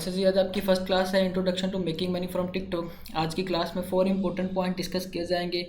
अच्छा जी, आज आपकी फर्स्ट क्लास है introduction to making money from TikTok. आज की क्लास में 4 इंपॉर्टेंट पॉइंट डिस्कस किए जाएंगे।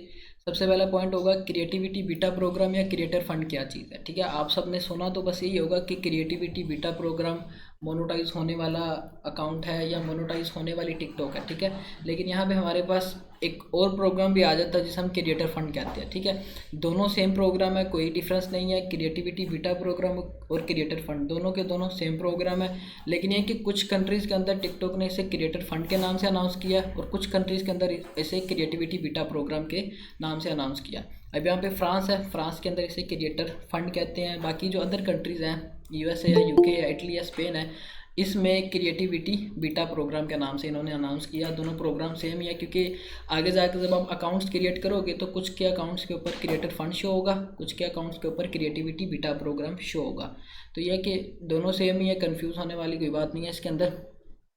सबसे पहला पॉइंट होगा क्रिएटिविटी बीटा प्रोग्राम या क्रिएटर फंड क्या चीज़ है। ठीक है, आप सबने सुना तो बस यही होगा कि क्रिएटिविटी बीटा प्रोग्राम मोनोटाइज होने वाला अकाउंट है या मोनोटाइज होने वाली टिकटॉक है। ठीक है, लेकिन यहाँ पे हमारे पास एक और प्रोग्राम भी आ जाता है जिसे हम क्रिएटर फंड कहते हैं। ठीक है, दोनों सेम प्रोग्राम है, कोई डिफरेंस नहीं है। क्रिएटिविटी बीटा प्रोग्राम और क्रिएटर फंड दोनों के दोनों सेम प्रोग्राम है, लेकिन ये कि कुछ कंट्रीज़ के अंदर टिकटॉक ने इसे क्रिएटर फंड के नाम से अनाउंस किया और कुछ कंट्रीज़ के अंदर इसे क्रिएटिविटी बीटा प्रोग्राम के नाम से अनाउंस किया। अब यहाँ पे फ्रांस है, फ्रांस के अंदर इसे क्रिएटर फंड कहते हैं। बाकी जो अदर कंट्रीज़ हैं, यूएसए या यूके या इटली या स्पेन है, इसमें क्रिएटिविटी बीटा प्रोग्राम के नाम से इन्होंने अनाउंस किया। दोनों प्रोग्राम सेम ही है, क्योंकि आगे जाकर जब आप अकाउंट्स क्रिएट करोगे तो कुछ के अकाउंट्स के ऊपर क्रिएटर फंड शो होगा, कुछ के अकाउंट्स के ऊपर क्रिएटिविटी बीटा प्रोग्राम शो होगा। तो यह कि दोनों सेम ही है, कन्फ्यूज़ होने वाली कोई बात नहीं है इसके अंदर।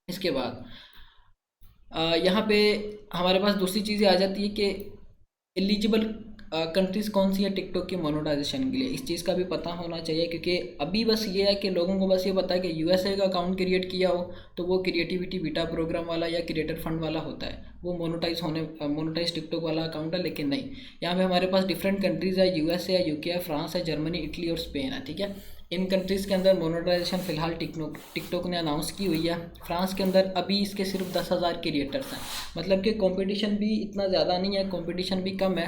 इसके बाद यहाँ पे हमारे पास दूसरी चीज़ें आ जाती है कि एलिजिबल कंट्रीज़ कौन सी है टिकटॉक की मोनेटाइजेशन के लिए। इस चीज़ का भी पता होना चाहिए, क्योंकि अभी बस ये है कि लोगों को बस ये पता है कि यूएसए का अकाउंट क्रिएट किया हो तो वो क्रिएटिविटी बीटा प्रोग्राम वाला या क्रिएटर फंड वाला होता है, वो मोनेटाइज टिकटॉक वाला अकाउंट है। लेकिन नहीं, यहाँ पे हमारे पास डिफरेंट कंट्रीज़ है, यूएसए है, यूके है, फ्रांस है, जर्मनी, इटली और स्पेन है। ठीक है, इन कंट्रीज़ के अंदर मोनेटाइजेशन फ़िलहाल टिकटॉक ने अनाउंस की हुई है। फ्रांस के अंदर अभी इसके सिर्फ 10,000 क्रिएटर्स हैं, मतलब कि कंपटीशन भी इतना ज़्यादा नहीं है, कंपटीशन भी कम है।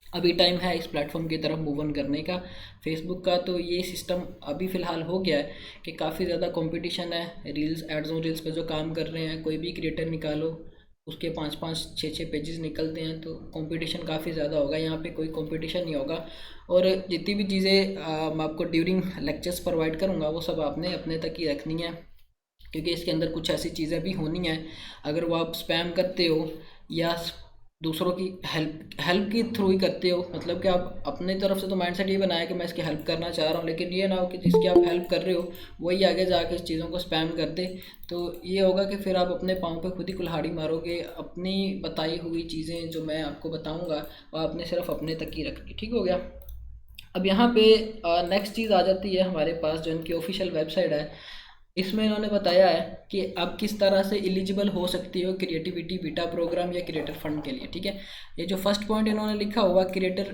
अभी टाइम है इस प्लेटफॉर्म की तरफ मूव ऑन करने का। फेसबुक का तो ये सिस्टम अभी फ़िलहाल हो गया है कि काफ़ी ज़्यादा कंपटीशन है। रील्स, एड्स और रील्स पे जो काम कर रहे हैं, कोई भी क्रिएटर निकालो उसके 5-5, 6-6 पेजेस निकलते हैं, तो कंपटीशन काफ़ी ज़्यादा होगा। यहाँ पे कोई कंपटीशन नहीं होगा, और जितनी भी चीज़ें मैं आपको ड्यूरिंग लेक्चर्स प्रोवाइड करूँगा वो सब आपने अपने तक ही रखनी है, क्योंकि इसके अंदर कुछ ऐसी चीज़ें भी होनी हैं। अगर वो आप स्पैम करते हो या दूसरों की हेल्प के थ्रू ही करते हो, मतलब कि आप अपने तरफ से तो माइंडसेट ये बनाया कि मैं इसकी हेल्प करना चाह रहा हूँ, लेकिन ये ना हो कि जिसकी आप हेल्प कर रहे हो वही आगे जाके इस चीज़ों को स्पैम कर दे। तो ये होगा कि फिर आप अपने पाँव पे खुद ही कुल्हाड़ी मारोगे। अपनी बताई हुई चीज़ें जो मैं आपको बताऊँगा वो आपने सिर्फ अपने तक ही रखनी। ठीक हो गया। अब यहाँ पे नेक्स्ट चीज़ आ जाती है हमारे पास, जो इनकी ऑफिशियल वेबसाइट है। इसमें इन्होंने बताया है कि आप किस तरह से एलिजिबल हो सकती हो क्रिएटिविटी बीटा प्रोग्राम या क्रिएटर फंड के लिए। ठीक है, ये जो फर्स्ट पॉइंट इन्होंने लिखा हुआ, creator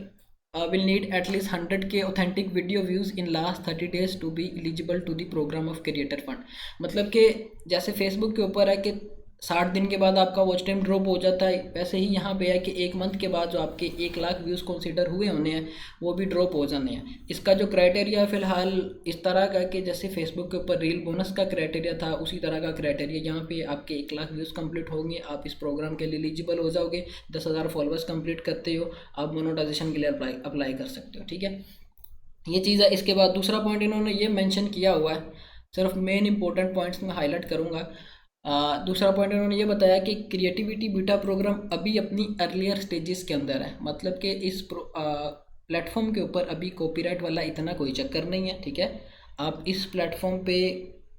will need at least 100K authentic video views in last 30 days to be eligible to the program of creator fund. मतलब कि जैसे फेसबुक के ऊपर है कि 60 दिन के बाद आपका वॉच टाइम ड्रॉप हो जाता है, वैसे ही यहाँ पे है कि 1 मंथ के बाद जो आपके 1 लाख व्यूज़ कंसीडर हुए होने हैं वो भी ड्रॉप हो जाने हैं। इसका जो क्राइटेरिया फ़िलहाल इस तरह का कि जैसे फेसबुक के ऊपर रील बोनस का क्राइटेरिया था, उसी तरह का क्राइटेरिया यहाँ पे आपके 1 लाख व्यूज़ कंप्लीट होंगे, आप इस प्रोग्राम के लिए एलिजिबल हो जाओगे। 10,000 फॉलोअर्स कंप्लीट करते हो, आप मोनेटाइजेशन के लिए अप्लाई कर सकते हो। ठीक है, ये चीज़ है। इसके बाद दूसरा पॉइंट इन्होंने ये मेंशन किया हुआ है, सिर्फ मेन इंपॉर्टेंट पॉइंट्स में हाईलाइट करूँगा। दूसरा पॉइंट उन्होंने ये बताया कि क्रिएटिविटी बीटा प्रोग्राम अभी अपनी अर्लियर स्टेजेस के अंदर है, मतलब कि इस प्लेटफॉर्म के ऊपर अभी कॉपीराइट वाला इतना कोई चक्कर नहीं है। ठीक है, आप इस प्लेटफॉर्म पे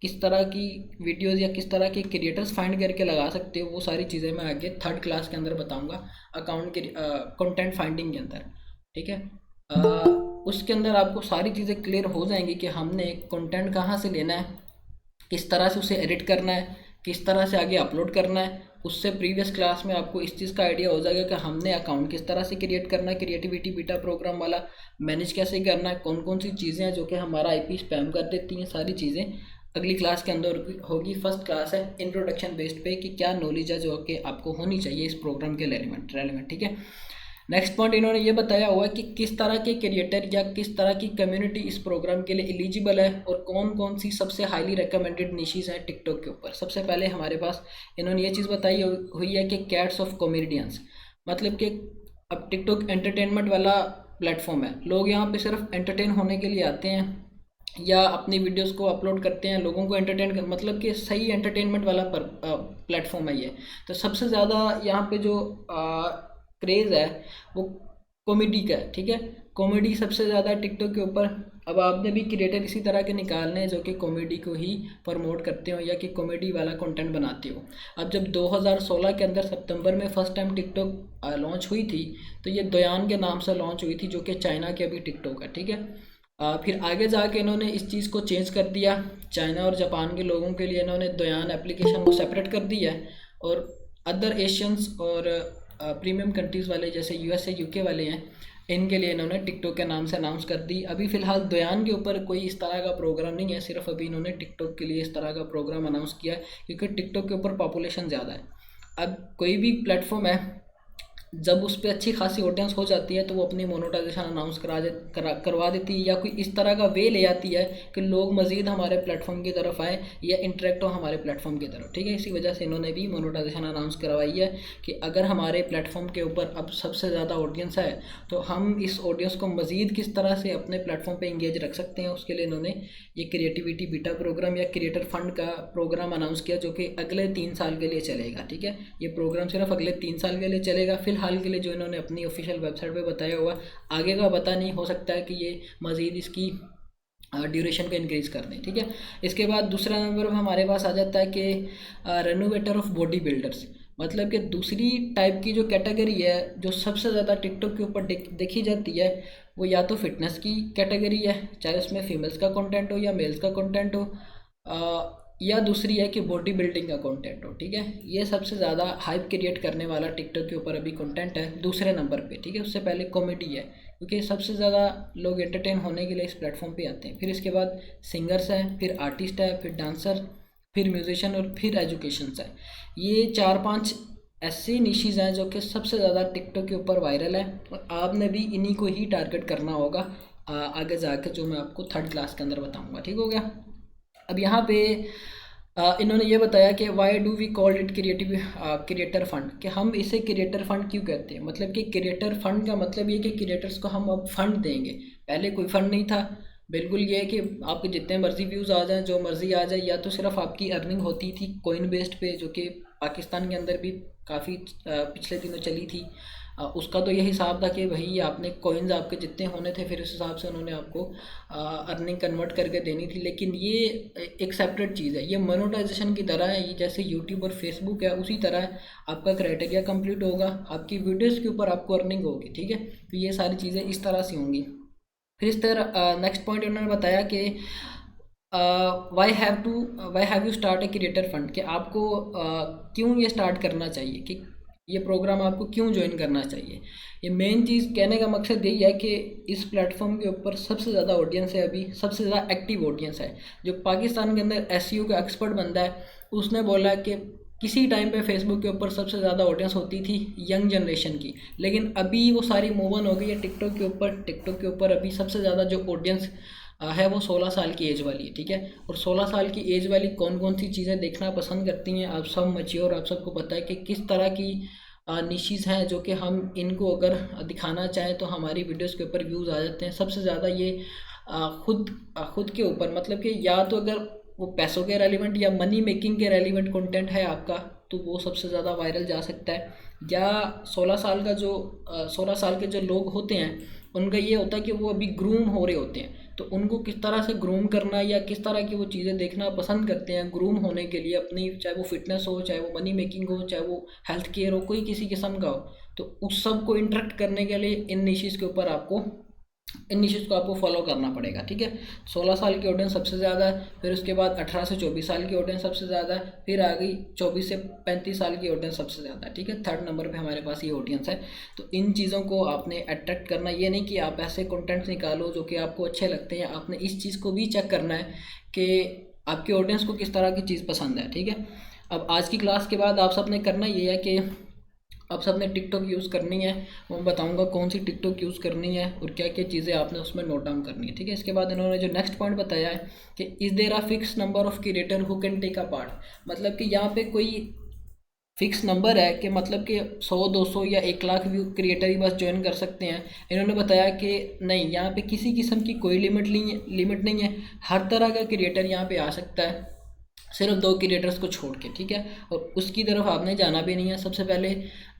किस तरह की वीडियोस या किस तरह के क्रिएटर्स फाइंड करके लगा सकते हो, वो सारी चीज़ें मैं आगे 3rd क्लास के अंदर बताऊंगा, अकाउंट के कंटेंट फाइंडिंग के अंदर। ठीक है, उसके अंदर आपको सारी चीज़ें क्लियर हो जाएंगी कि हमने कंटेंट कहाँ से लेना है, किस तरह से उसे एडिट करना है, किस तरह से आगे अपलोड करना है। उससे प्रीवियस क्लास में आपको इस चीज़ का आइडिया हो जाएगा कि हमने अकाउंट किस तरह से क्रिएट करना है, क्रिएटिविटी बीटा प्रोग्राम वाला मैनेज कैसे करना है, कौन कौन सी चीज़ें हैं जो कि हमारा आईपी स्पैम कर देती हैं। सारी चीज़ें अगली क्लास के अंदर होगी। फर्स्ट क्लास है इंट्रोडक्शन बेस्ड पे कि क्या नॉलेज है जो कि आपको होनी चाहिए इस प्रोग्राम के रेलिवेंट। ठीक है, नेक्स्ट पॉइंट इन्होंने ये बताया हुआ है कि किस तरह के क्रिएटर या किस तरह की कम्युनिटी इस प्रोग्राम के लिए एलिजिबल है और कौन कौन सी सबसे हाईली रिकमेंडेड निशीज़ हैं टिकटॉक के ऊपर। सबसे पहले हमारे पास इन्होंने ये चीज़ बताई हुई है कि कैट्स ऑफ कॉमेडियंस, मतलब कि अब टिकटॉक एंटरटेनमेंट वाला प्लेटफॉर्म है, लोग यहाँ पे सिर्फ एंटरटेन होने के लिए आते हैं या अपनी वीडियोस को अपलोड करते हैं, लोगों को एंटरटेन कर, मतलब कि सही एंटरटेनमेंट वाला प्लेटफॉर्म है ये। तो सबसे ज़्यादा यहाँ पे जो क्रेज़ है वो कॉमेडी का है। ठीक है, कॉमेडी सबसे ज़्यादा टिकटॉक के ऊपर। अब आपने भी क्रिएटर इसी तरह के निकालने हैं जो कि कॉमेडी को ही प्रमोट करते हो या कि कॉमेडी वाला कंटेंट बनाते हो। अब जब 2016 के अंदर सितंबर में फर्स्ट टाइम टिकटॉक लॉन्च हुई थी, तो ये दोयान के नाम से लॉन्च हुई थी, जो कि चाइना की अभी टिकटॉक है। ठीक है, फिर आगे जाके इन्होंने इस चीज़ को चेंज कर दिया। चाइना और जापान के लोगों के लिए इन्होंने दोयान एप्लीकेशन को सेपरेट कर दिया है, और अदर एशियंस और प्रीमियम कंट्रीज़ वाले जैसे यूएसए यूके वाले हैं, इनके लिए इन्होंने टिकटॉक के नाम से अनाउंस कर दी। अभी फ़िलहाल दोयान के ऊपर कोई इस तरह का प्रोग्राम नहीं है, सिर्फ अभी इन्होंने टिकटॉक के लिए इस तरह का प्रोग्राम अनाउंस किया है, क्योंकि टिकटॉक के ऊपर पॉपुलेशन ज़्यादा है। अब कोई भी प्लेटफॉर्म है, जब उस पर अच्छी खासी ऑडियंस हो जाती है तो वो अपनी मोनेटाइजेशन अनाउंस करवा देती है, या कोई इस तरह का वे ले आती है कि लोग मज़ीद हमारे प्लेटफॉर्म की तरफ आए या इंटरेक्ट हो हमारे प्लेटफॉर्म की तरफ। ठीक है, इसी वजह से इन्होंने भी मोनेटाइजेशन अनाउंस करवाई है कि अगर हमारे प्लेटफॉर्म के ऊपर अब सबसे ज़्यादा ऑडियंस है तो हम इस ऑडियंस को मज़ीद किस तरह से अपने प्लेटफॉर्म पर इंगेज रख सकते हैं। उसके लिए इन्होंने ये क्रिएटिविटी बीटा प्रोग्राम या क्रिएटर फंड का प्रोग्राम अनाउंस किया, जो कि अगले 3 साल के लिए चलेगा। ठीक है, ये प्रोग्राम सिर्फ अगले 3 साल के लिए चलेगा फिलहाल के लिए, जो इन्होंने अपनी ऑफिशियल वेबसाइट पे बताया हुआ। आगे का पता नहीं, हो सकता है कि ये मज़ीद इसकी ड्यूरेशन को इंक्रीज़ कर दें। ठीक है, इसके बाद दूसरा नंबर हमारे पास आ जाता है कि रेनोवेटर ऑफ बॉडी बिल्डर्स, मतलब कि दूसरी टाइप की जो कैटेगरी है जो सबसे ज़्यादा टिकटॉक के ऊपर देखी जाती है, वो या तो फिटनेस की कैटेगरी है, चाहे उसमें फीमेल्स का कंटेंट हो या मेल्स का कंटेंट हो, या दूसरी है कि बॉडी बिल्डिंग का कंटेंट हो। ठीक है, ये सबसे ज़्यादा हाइप क्रिएट करने वाला टिकटॉक के ऊपर अभी कंटेंट है दूसरे नंबर पे। ठीक है, उससे पहले कॉमेडी है, क्योंकि सबसे ज़्यादा लोग एंटरटेन होने के लिए इस प्लेटफॉर्म पे आते हैं। फिर इसके बाद सिंगर्स हैं, फिर आर्टिस्ट है, फिर डांसर, फिर म्यूजिशियन और फिर एजुकेशंस है। ये 4-5 ऐसे निशीज़ हैं जो कि सबसे ज़्यादा टिकटॉक के ऊपर वायरल है, और आपने भी इन्हीं को ही टारगेट करना होगा आगे जाके, जो मैं आपको 3rd क्लास के अंदर बताऊँगा। ठीक हो गया। अब यहाँ पे इन्होंने ये बताया कि why do we called it creator fund, कि हम इसे क्रिएटर फंड क्यों कहते हैं। मतलब कि क्रिएटर फंड का मतलब ये कि क्रिएटर्स को हम अब फंड देंगे, पहले कोई फंड नहीं था। बिल्कुल ये है कि आपके जितने मर्जी व्यूज़ आ जाएं, जो मर्जी आ जाए, या तो सिर्फ आपकी अर्निंग होती थी कॉइन बेस्ड पे, जो कि पाकिस्तान के अंदर भी काफ़ी पिछले दिनों चली थी। उसका तो ये हिसाब था कि भाई आपने कॉइन्स आपके जितने होने थे, फिर उस हिसाब से उन्होंने आपको अर्निंग कन्वर्ट करके देनी थी। लेकिन ये एक सेपरेट चीज़ है, ये मोनेटाइजेशन की तरह है। ये जैसे यूट्यूब और फेसबुक है, उसी तरह आपका क्राइटेरिया कंप्लीट होगा, आपकी वीडियोज़ के ऊपर आपको अर्निंग होगी। ठीक है, तो ये सारी चीज़ें इस तरह से होंगी। फिर इस तरह नेक्स्ट पॉइंट उन्होंने बताया कि why have you start a creator fund, कि आपको क्यों ये स्टार्ट करना चाहिए, कि ये प्रोग्राम आपको क्यों ज्वाइन करना चाहिए। ये मेन चीज़ कहने का मकसद यही है कि इस प्लेटफॉर्म के ऊपर सबसे ज़्यादा ऑडियंस है, अभी सबसे ज़्यादा एक्टिव ऑडियंस है। जो पाकिस्तान के अंदर एसईओ का एक्सपर्ट बंदा है, उसने बोला कि किसी टाइम पे फेसबुक के ऊपर सबसे ज़्यादा ऑडियंस होती थी यंग जनरेशन की, लेकिन अभी वो सारी मूव ऑन हो गई है टिकटॉक के ऊपर। टिकटॉक के ऊपर अभी सबसे ज़्यादा जो ऑडियंस है वो 16 साल की एज वाली है। ठीक है, और 16 साल की एज वाली कौन कौन सी चीज़ें देखना पसंद करती हैं, आप सब मैच्योर, आप सबको पता है कि किस तरह की निशीज़ हैं जो कि हम इनको अगर दिखाना चाहें तो हमारी वीडियोस के ऊपर व्यूज़ आ जाते हैं। सबसे ज़्यादा ये खुद के ऊपर, मतलब कि या तो अगर वो पैसों के रेलिवेंट या मनी मेकिंग के रेलिवेंट कंटेंट है आपका, तो वो सबसे ज़्यादा वायरल जा सकता है। या 16 साल के जो लोग होते हैं, उनका ये होता है कि वो अभी ग्रूम हो रहे होते हैं, तो उनको किस तरह से ग्रूम करना या किस तरह की वो चीज़ें देखना पसंद करते हैं ग्रूम होने के लिए अपनी, चाहे वो फिटनेस हो, चाहे वो मनी मेकिंग हो, चाहे वो हेल्थ केयर हो, कोई किसी किस्म का हो, तो उस सब को इंटरेक्ट करने के लिए इन निशेज़ के ऊपर आपको फॉलो करना पड़ेगा। ठीक है, 16 साल की ऑडियंस सबसे ज़्यादा है, फिर उसके बाद 18 से 24 साल की ऑडियंस सबसे ज़्यादा है, फिर आ गई 24 से 35 साल की ऑडियंस सबसे ज़्यादा है। ठीक है, 3rd नंबर पे हमारे पास ये ऑडियंस है। तो इन चीज़ों को आपने अट्रैक्ट करना, ये नहीं कि आप ऐसे कंटेंट्स निकालो जो कि आपको अच्छे लगते हैं, आपने इस चीज़ को भी चेक करना है कि आपकी ऑडियंस को किस तरह की चीज़ पसंद है। ठीक है, अब आज की क्लास के बाद आप सबने करना ये है कि अब सबने टिकटॉक यूज़ करनी है, वो मैं बताऊंगा कौन सी टिकटॉक यूज़ करनी है और क्या क्या चीज़ें आपने उसमें नोट डाउन करनी है। ठीक है, इसके बाद इन्होंने जो नेक्स्ट पॉइंट बताया है कि is there a fix number of creator who can take a part, मतलब कि यहाँ पे कोई फिक्स नंबर है कि मतलब कि 100-200 या 1 लाख व्यू क्रिएटर ही बस ज्वाइन कर सकते हैं। इन्होंने बताया कि नहीं, यहाँ पे किसी किस्म की कोई लिमिट नहीं है, हर तरह का क्रिएटर यहाँ पे आ सकता है, सिर्फ 2 क्रिएटर्स को छोड़ के। ठीक है, और उसकी तरफ आपने जाना भी नहीं है। सबसे पहले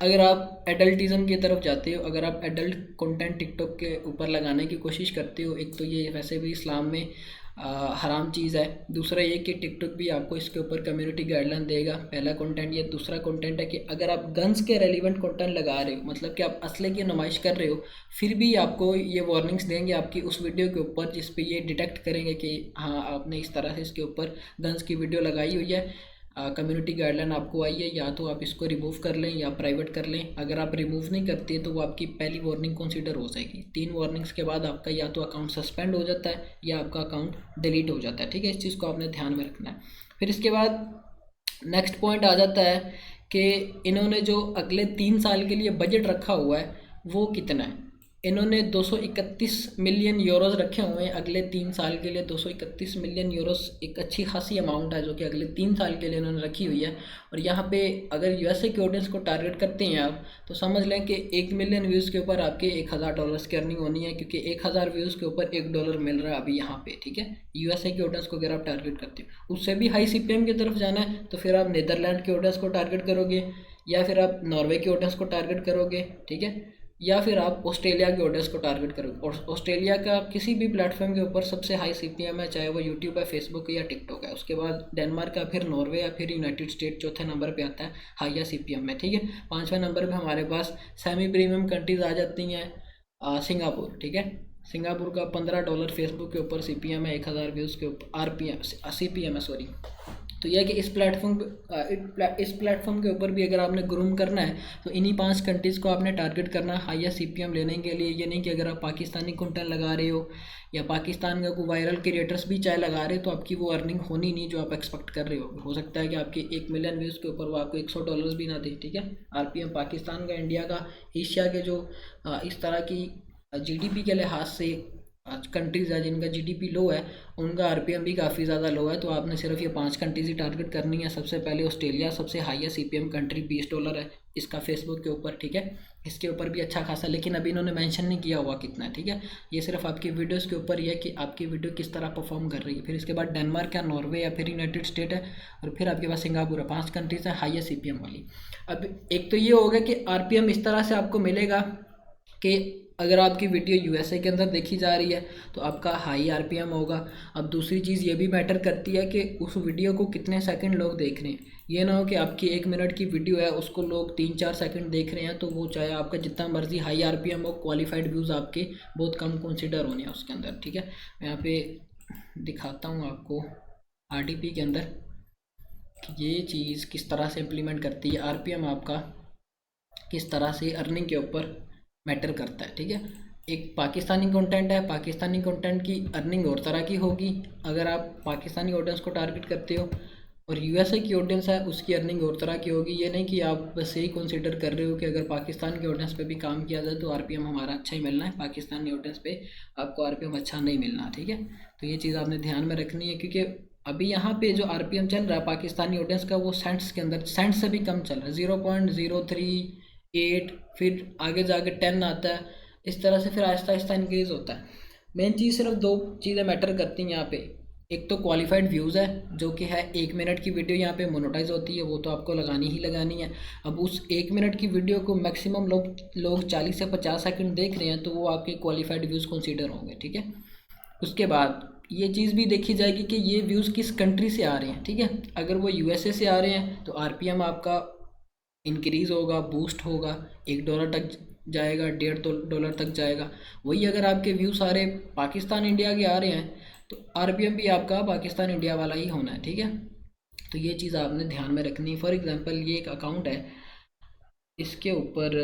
अगर आप एडल्टिज़म की तरफ जाते हो, अगर आप एडल्ट कंटेंट टिकटॉक के ऊपर लगाने की कोशिश करते हो, एक तो ये वैसे भी इस्लाम में हराम चीज़ है। दूसरा ये कि टिकटॉक भी आपको इसके ऊपर कम्युनिटी गाइडलाइन देगा, पहला कंटेंट ये। दूसरा कंटेंट है कि अगर आप गन्स के रेलिवेंट कंटेंट लगा रहे हो, मतलब कि आप असले की नुमाइश कर रहे हो, फिर भी आपको ये वार्निंग्स देंगे आपकी उस वीडियो के ऊपर जिस पे ये डिटेक्ट करेंगे कि हाँ आपने इस तरह से इसके ऊपर गन्स की वीडियो लगाई हुई है, कम्युनिटी गाइडलाइन आपको आई है, या तो आप इसको रिमूव कर लें या प्राइवेट कर लें। अगर आप रिमूव नहीं करते तो वो आपकी पहली वार्निंग कंसीडर हो जाएगी। 3 वार्निंग्स के बाद आपका या तो अकाउंट सस्पेंड हो जाता है या आपका अकाउंट डिलीट हो जाता है, ठीक है। इस चीज़ को आपने ध्यान में रखना है। फिर इसके बाद नेक्स्ट पॉइंट आ जाता है कि इन्होंने जो अगले 3 साल के लिए बजट रखा हुआ है वो कितना है। इन्होंने 231 मिलियन यूरोस रखे हुए हैं अगले 3 साल के लिए। 231 मिलियन यूरोस एक अच्छी खासी अमाउंट है जो कि अगले 3 साल के लिए इन्होंने रखी हुई है। और यहाँ पे अगर यूएसए के ऑडियंस को टारगेट करते हैं आप, तो समझ लें कि 1 मिलियन व्यूज़ के ऊपर आपके $1000 की अर्निंग होनी है, क्योंकि 1000 व्यूज़ के ऊपर $1 मिल रहा है अभी यहाँ पे, ठीक है। यूएसए के ऑडियंस को अगर आप टारगेट करते हो, उससे भी हाई सीपीएम की तरफ जाना है तो फिर आप नीदरलैंड के ऑडियंस को टारगेट करोगे, या फिर आप नॉर्वे के ऑडियंस को टारगेट करोगे, ठीक है, या फिर आप ऑस्ट्रेलिया के ऑडियंस को टारगेट करोगे। और ऑस्ट्रेलिया का किसी भी प्लेटफॉर्म के ऊपर सबसे हाई सीपीएम है, चाहे वो यूट्यूब है, फेसबुक है या टिकटॉक है। उसके बाद डेनमार्क का, फिर नॉर्वे या फिर यूनाइटेड स्टेट चौथे नंबर पे आता है हाई सीपीएम में, ठीक है। 5वें नंबर पे हमारे पास सेमी प्रीमियम कंट्रीज आ जाती हैं, सिंगापुर, ठीक है। सिंगापुर का $15 फेसबुक के ऊपर सीपीएम है, 1000 व्यूज़ के ऊपर आरपीएम सीपीएम है, सॉरी। तो यह कि इस प्लेटफॉर्म के ऊपर भी अगर आपने ग्रूम करना है तो इन्हीं 5 कंट्रीज़ को आपने टारगेट करना है हाईएस्ट सीपीएम लेने के लिए। ये नहीं कि अगर आप पाकिस्तानी कंटेंट लगा रहे हो या पाकिस्तान का कोई वायरल क्रिएटर्स भी चाहे लगा रहे हो तो आपकी वो अर्निंग होनी नहीं जो आप एक्सपेक्ट कर रहे हो सकता है कि आपके 1 मिलियन व्यूज़ के ऊपर वो आपको $100 भी ना दे, ठीक है। आरपीएम पाकिस्तान का, इंडिया का, एशिया के जो इस तरह की जीडीपी के लिहाज से कंट्रीज़ है जिनका जीडीपी लो है, उनका आरपीएम भी काफ़ी ज़्यादा लो है। तो आपने सिर्फ ये 5 कंट्रीज़ ही टारगेट करनी है। सबसे पहले ऑस्ट्रेलिया, सबसे हाईएस्ट सीपीएम कंट्री, $20 है इसका फेसबुक के ऊपर, ठीक है। इसके ऊपर भी अच्छा खासा, लेकिन अभी इन्होंने मेंशन नहीं किया हुआ कितना है, ठीक है। ये सिर्फ आपकी वीडियोज़ के ऊपर ही है कि आपकी वीडियो किस तरह परफॉर्म कर रही है। फिर इसके बाद डेनमार्क है, नॉर्वे या फिर यूनाइटेड स्टेट है, और फिर आपके पास सिंगापुर है। 5 कंट्रीज़ हैं हाईएस्ट सीपीएम वाली। अब एक तो ये होगा कि आरपीएम इस तरह से आपको मिलेगा कि अगर आपकी वीडियो यूएसए के अंदर देखी जा रही है तो आपका हाई आरपीएम होगा। अब दूसरी चीज़ ये भी मैटर करती है कि उस वीडियो को कितने सेकंड लोग देख रहे हैं। ये ना हो कि आपकी 1 मिनट की वीडियो है उसको लोग 3-4 सेकंड देख रहे हैं, तो वो चाहे आपका जितना मर्जी हाई आरपीएम हो, क्वालिफाइड व्यूज़ आपके बहुत कम कंसिडर होने हैं उसके अंदर, ठीक है। मैं यहाँ पे दिखाता हूँ आपको आरडीपी के अंदर कि ये चीज़ किस तरह से इम्प्लीमेंट करती है। आरपीएम आपका किस तरह से अर्निंग के ऊपर मैटर करता है, ठीक है। एक पाकिस्तानी कंटेंट है, पाकिस्तानी कंटेंट की अर्निंग और तरह की होगी अगर आप पाकिस्तानी ऑडियंस को टारगेट करते हो, और यूएसए की ऑडियंस है उसकी अर्निंग और तरह की होगी। ये नहीं कि आप बस यही कंसीडर कर रहे हो कि अगर पाकिस्तान के ऑडियंस पे भी काम किया जाए तो आरपीएम हमारा अच्छा ही मिलना है, पाकिस्तानी ऑडियंस पे आपको आरपीएम अच्छा नहीं मिलना, ठीक है। तो ये चीज़ आपने ध्यान में रखनी है, क्योंकि अभी यहाँ पे जो आरपीएम चल रहा है पाकिस्तानी ऑडियंस का वो सेंट्स के अंदर, सेंट्स से भी कम चल रहा है, 0.038, फिर आगे जाके 10 आता है, इस तरह से फिर आहिस्ता आहिस्ता इंक्रीज़ होता है। मेन चीज़ सिर्फ 2 चीज़ें मैटर करती हैं यहाँ पे। एक तो क्वालिफाइड व्यूज़ है जो कि है 1 मिनट की वीडियो यहाँ पे मोनेटाइज होती है, वो तो आपको लगानी ही लगानी है। अब उस 1 मिनट की वीडियो को मैक्सिमम लोग 40 से 50 सेकंड देख रहे हैं तो वो आपके क्वालिफाइड व्यूज़ कंसीडर होंगे, ठीक है। उसके बाद ये चीज़ भी देखी जाएगी कि ये व्यूज़ किस कंट्री से आ रहे हैं, ठीक है। अगर वो यूएसए से आ रहे हैं तो आरपीएम आपका इंक्रीज़ होगा, बूस्ट होगा, $1 तक जाएगा, $1.5 तक जाएगा। वही अगर आपके व्यू सारे पाकिस्तान इंडिया के आ रहे हैं तो आरपीएम भी आपका पाकिस्तान इंडिया वाला ही होना है, ठीक है। तो ये चीज़ आपने ध्यान में रखनी है। फॉर एग्जांपल ये एक अकाउंट है, इसके ऊपर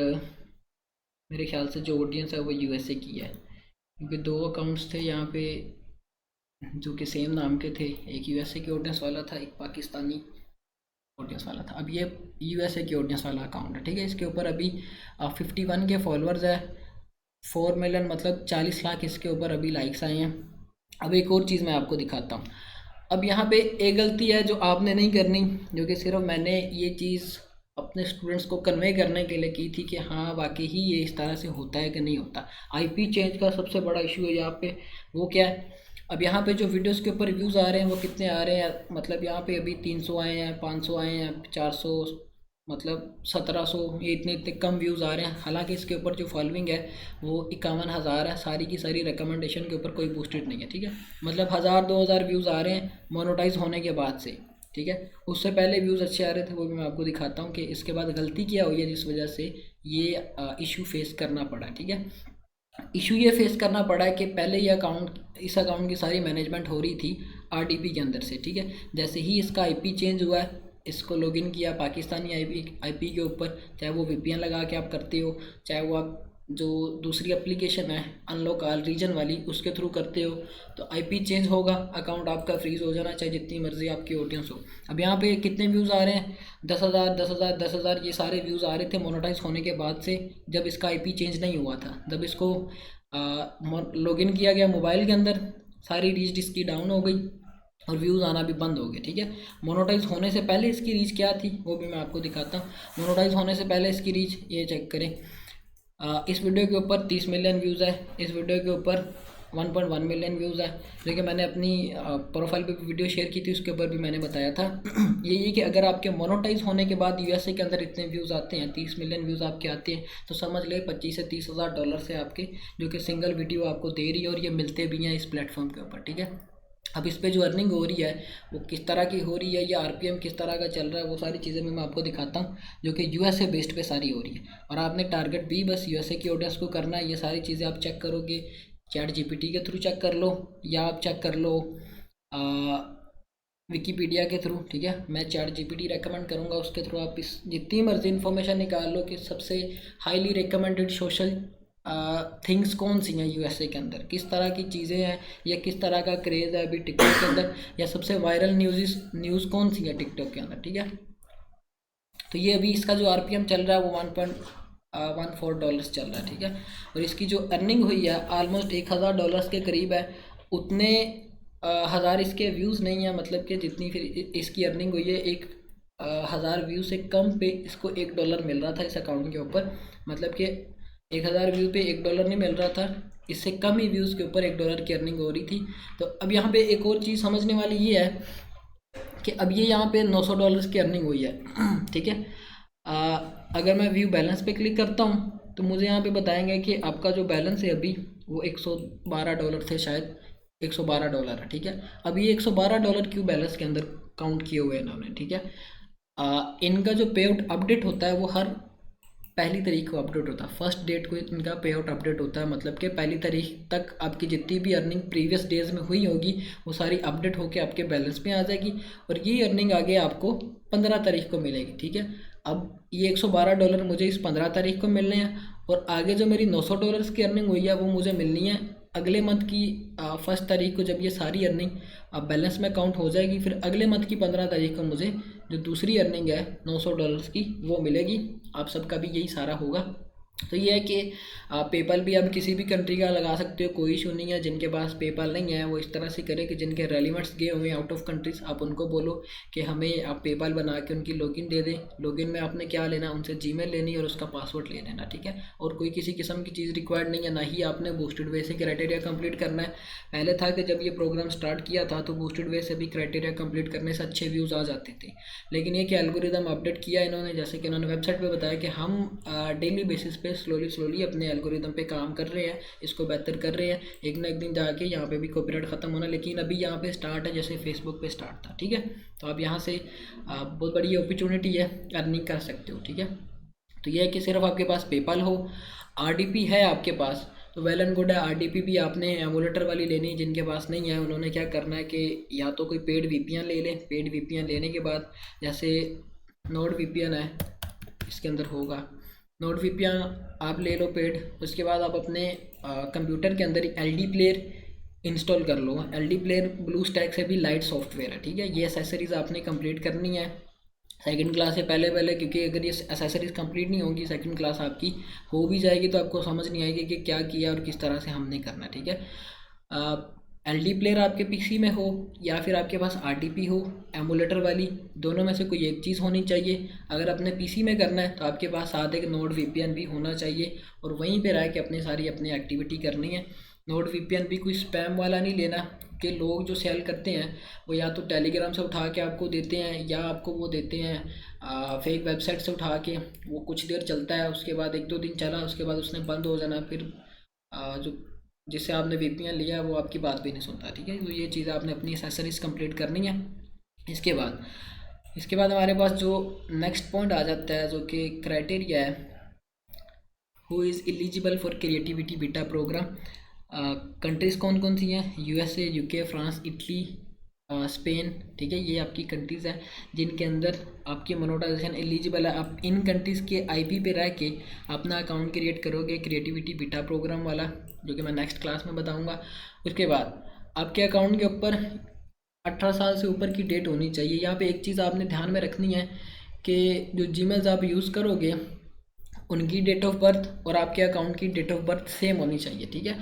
मेरे ख्याल से जो ऑडियंस है वो यूएसए की है, क्योंकि 2 अकाउंट्स थे यहाँ पे जो कि सेम नाम के थे, एक यूएसए की ऑडियंस वाला था, एक पाकिस्तानी ऑडियंस वाला था। अब ये यूएसए की ऑडियंस वाला अकाउंट है, ठीक है। इसके ऊपर अभी 51 के फॉलोअर्स है, 4 मिलियन मतलब 40 लाख इसके ऊपर अभी लाइक्स आए हैं। अब एक और चीज़ मैं आपको दिखाता हूँ। अब यहाँ पे एक गलती है जो आपने नहीं करनी, जो कि सिर्फ मैंने ये चीज़ अपने स्टूडेंट्स को कन्वे करने के लिए की थी कि हाँ वाकई ही ये इस तरह से होता है कि नहीं होता। आईपी चेंज का सबसे बड़ा इशू है यहाँ पे। वो क्या है, अब यहाँ पे जो वीडियोस के ऊपर व्यूज़ आ रहे हैं वो कितने आ रहे हैं, मतलब यहाँ पे अभी 300 आए हैं, 500 आए हैं, 400, मतलब 1700, ये इतने इतने कम व्यूज़ आ रहे हैं। हालांकि इसके ऊपर जो फॉलोइंग है वो 51,000 है, सारी की सारी रिकमेंडेशन के ऊपर कोई बूस्टेड नहीं है, ठीक है। मतलब 1000-2000 व्यूज़ आ रहे हैं मोनेटाइज होने के बाद से, ठीक है। उससे पहले व्यूज़ अच्छे आ रहे थे, वो भी मैं आपको दिखाता हूँ कि इसके बाद गलती क्या हुई है जिस वजह से ये इशू फेस करना पड़ा, ठीक है। इशू ये फेस करना पड़ा है कि पहले ये इस अकाउंट की सारी मैनेजमेंट हो रही थी आरडीपी के अंदर से, ठीक है। जैसे ही इसका आईपी चेंज हुआ है, इसको लॉगिन किया पाकिस्तानी आईपी के ऊपर, चाहे वो वीपीएन लगा के आप करते हो, चाहे वो आप जो दूसरी एप्लीकेशन है अनलॉक ऑल रीजन वाली उसके थ्रू करते हो, तो आईपी चेंज होगा, अकाउंट आपका फ्रीज हो जाना, चाहे जितनी मर्जी आपकी ऑडियंस हो। अब यहाँ पे कितने व्यूज़ आ रहे हैं? 10,000 10,000 10,000, ये सारे व्यूज़ आ रहे थे मोनेटाइज होने के बाद से, जब इसका आईपी चेंज नहीं हुआ था। जब इसको लॉगिन किया गया मोबाइल के अंदर, सारी रीच इसकी डाउन हो गई और व्यूज़ आना भी बंद हो गए, ठीक है। मोनेटाइज होने से पहले इसकी रीच क्या थी वो भी मैं आपको दिखाता हूँ। मोनेटाइज होने से पहले इसकी रीच ये चेक करें। इस वीडियो के ऊपर 30 मिलियन व्यूज़ है, इस वीडियो के ऊपर 1.1 मिलियन व्यूज़ है। देखिए मैंने अपनी प्रोफाइल पे वीडियो शेयर की थी, उसके ऊपर भी मैंने बताया था यही कि अगर आपके मोनेटाइज होने के बाद यूएसए के अंदर इतने व्यूज़ आते हैं, 30 मिलियन व्यूज़ आपके आते हैं, तो समझ ले 25 से 30 हज़ार डॉलर से आपके, जो कि सिंगल वीडियो आपको दे रही है, और ये मिलते भी हैं इस प्लेटफॉर्म के ऊपर, ठीक है। अब इस पे जो अर्निंग हो रही है वो किस तरह की हो रही है, या आरपीएम किस तरह का चल रहा है, वो सारी चीज़ें मैं आपको दिखाता हूँ, जो कि यूएसए बेस्ड पे सारी हो रही है। और आपने टारगेट भी बस यूएसए की ऑडियंस को करना है। ये सारी चीज़ें आप चेक करोगे चैट जीपीटी के थ्रू चेक कर लो, या आप चेक कर लो विकीपीडिया के थ्रू, ठीक है। मैं चैट जीपीटी रेकमेंड करूँगा, उसके थ्रू आप इस जितनी मर्जी इन्फॉर्मेशन निकाल लो कि सबसे हाईली रिकमेंडेड सोशल थिंग्स कौन सी हैं यूएसए के अंदर, किस तरह की चीज़ें हैं, या किस तरह का क्रेज़ है अभी टिकटॉक के अंदर, या सबसे वायरल न्यूज़ कौन सी है टिकटॉक के अंदर, ठीक है। तो ये अभी इसका जो आरपीएम चल रहा है वो $1.14 चल रहा है, ठीक है। और इसकी जो अर्निंग हुई है ऑलमोस्ट $1,000 के करीब है। उतने हज़ार इसके व्यूज़ नहीं है, मतलब कि जितनी फिर इसकी अर्निंग हुई है 1,000 व्यू से कम पे इसको $1 मिल रहा था इस अकाउंट के ऊपर। मतलब कि 1,000 व्यू पे $1 नहीं मिल रहा था, इससे कम ही व्यूज़ के ऊपर $1 की अर्निंग हो रही थी। तो अब यहाँ पे एक और चीज़ समझने वाली ये है कि अब ये यहाँ पे $900 की अर्निंग हुई है, ठीक है। अगर मैं व्यू बैलेंस पे क्लिक करता हूँ तो मुझे यहाँ पे बताएंगे कि आपका जो बैलेंस है अभी वो $112 थे, शायद $112 है, ठीक है। अभी ये $112 क्यों बैलेंस के अंदर काउंट किए हुए हैं इन्होंने, ठीक है। इनका जो पे आउट अपडेट होता है वो हर पहली तारीख को अपडेट होता है, फर्स्ट डेट को इनका पे आउट अपडेट होता है। मतलब कि पहली तारीख तक आपकी जितनी भी अर्निंग प्रीवियस डेज में हुई होगी वो सारी अपडेट होके आपके बैलेंस में आ जाएगी, और ये अर्निंग आगे आपको 15 तारीख को मिलेगी, ठीक है। अब ये $112 मुझे इस 15 तारीख को मिलने हैं, और आगे जो मेरी $900 की अर्निंग हुई है वो मुझे मिलनी है अगले मंथ की फर्स्ट तारीख को, जब ये सारी अर्निंग बैलेंस में काउंट हो जाएगी। फिर अगले मंथ की 15 तारीख को मुझे जो दूसरी अर्निंग है $900 की वो मिलेगी। आप सबका भी यही सारा होगा। तो ये है कि पेपल भी आप किसी भी कंट्री का लगा सकते हो, कोई इशू नहीं है। जिनके पास पेपल नहीं है वो इस तरह से करें कि जिनके रेलिवेंट्स गए हुए हैं आउट ऑफ कंट्रीज, आप उनको बोलो कि हमें आप पेपल बना के उनकी लॉगिन दे दें। लॉगिन में आपने क्या लेना, उनसे जीमेल लेनी और उसका पासवर्ड ले लेना, ठीक है। और कोई किसी किस्म की चीज़ रिक्वायर्ड नहीं है, ना ही आपने बूस्टेड वे से क्राइटेरिया कंप्लीट करना है। पहले था कि जब ये प्रोग्राम स्टार्ट किया था तो बूस्टेड वे से भी क्राइटेरिया कंप्लीट करने से अच्छे व्यूज़ आ जाते थे, लेकिन ये कि एल्गोरिदम अपडेट किया इन्होंने, जैसे कि इन्होंने वेबसाइट पर बताया कि हम डेली बेसिस पे स्लोली अपने एल्गोरिदम पे काम कर रहे हैं, इसको बेहतर कर रहे हैं। एक ना एक दिन जाके यहाँ पे भी कॉपीराइट ख़त्म होना, लेकिन अभी यहाँ पे स्टार्ट है जैसे फेसबुक पे स्टार्ट था, ठीक है। तो आप यहाँ से बहुत बड़ी अपॉर्चुनिटी है, अर्निंग कर सकते हो, ठीक है। तो यह है कि सिर्फ आपके पास पेपल हो, आरडीपी है आपके पास तो वेल एंड गुड है। आरडीपी भी आपने एमुलेटर वाली लेनी है, जिनके पास नहीं है उन्होंने क्या करना है कि या तो कोई पेड वीपीएन ले लें। पेड वीपीएन लेने के बाद जैसे नोड वीपीएन है इसके अंदर होगा, नोड वीपीएन आप ले लो पेड। उसके बाद आप अपने कंप्यूटर के अंदर एलडी प्लेयर इंस्टॉल कर लो। एलडी प्लेयर ब्लू स्टैक से भी लाइट सॉफ्टवेयर है, ठीक है। ये एसेसरीज़ आपने कंप्लीट करनी है सेकंड क्लास से पहले, क्योंकि अगर ये एसेसरीज़ कंप्लीट नहीं होंगी सेकंड क्लास आपकी हो भी जाएगी तो आपको समझ नहीं आएगी कि क्या किया और किस तरह से हमने करना, ठीक है। एलडी प्लेयर आपके पीसी में हो या फिर आपके पास आरडीपी हो एमुलेटर वाली, दोनों में से कोई एक चीज़ होनी चाहिए। अगर अपने पीसी में करना है तो आपके पास साथ एक नोड वीपीएन भी होना चाहिए, और वहीं पे रह के अपनी सारी अपनी एक्टिविटी करनी है। नोट वीपीएन भी कोई स्पैम वाला नहीं लेना, कि लोग जो सेल करते हैं वो या तो टेलीग्राम से उठा के आपको देते हैं या आपको वो देते हैं फेक वेबसाइट से उठा के। वो कुछ देर चलता है, उसके बाद 1-2 दिन चला, उसके बाद उसने बंद हो जाना, फिर जो जिससे आपने वीपीएन लिया है वो आपकी बात भी नहीं सुनता। ठीक है, तो ये चीज़ आपने अपनी एसेसरीज कंप्लीट करनी है। इसके बाद हमारे पास जो नेक्स्ट पॉइंट आ जाता है, जो कि क्राइटेरिया है, who is eligible for creativity beta program. Countries कौन कौन सी हैं? USA, UK, France, Italy, Spain. ठीक है, ये आपकी कंट्रीज़ हैं जिनके अंदर आपकी मोनेटाइजेशन एलिजिबल है। आप इन कंट्रीज़ के आईपी पे रह के अपना अकाउंट क्रिएट करोगे क्रिएटिविटी बीटा प्रोग्राम वाला, जो कि मैं नेक्स्ट क्लास में बताऊंगा। उसके बाद आपके अकाउंट के ऊपर 18 साल से ऊपर की डेट होनी चाहिए। यहाँ पे एक चीज़ आपने ध्यान में रखनी है कि जो जीमेल्स आप यूज़ करोगे उनकी डेट ऑफ बर्थ और आपके अकाउंट की डेट ऑफ बर्थ सेम होनी चाहिए। ठीक है,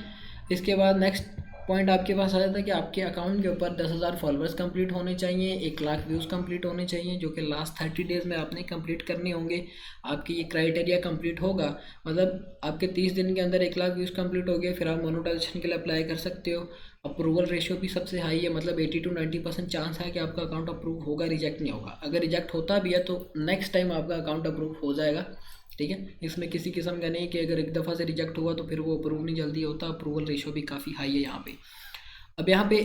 इसके बाद नेक्स्ट पॉइंट आपके पास आ जाता है कि आपके अकाउंट के ऊपर 10,000 फॉलोअर्स कंप्लीट होने चाहिए, 1 लाख व्यूज़ कंप्लीट होने चाहिए, जो कि लास्ट 30 डेज़ में आपने कंप्लीट करने होंगे। आपकी ये क्राइटेरिया कंप्लीट होगा, मतलब आपके 30 दिन के अंदर 1 लाख व्यूज़ कंप्लीट हो गए, फिर आप मोनेटाइजेशन के लिए अप्लाई कर सकते हो। अप्रूवल रेशियो भी सबसे हाई है, मतलब 80 to 90% चांस है कि आपका अकाउंट अप्रूव होगा, रिजेक्ट नहीं होगा। अगर रिजेक्ट होता भी है तो नेक्स्ट टाइम आपका अकाउंट अप्रूव हो जाएगा। ठीक है, इसमें किसी किस्म का नहीं कि अगर एक दफ़ा से रिजेक्ट हुआ तो फिर वो अप्रूव नहीं जल्दी होता। अप्रूवल रेशियो भी काफ़ी हाई है यहाँ पे। अब यहाँ पे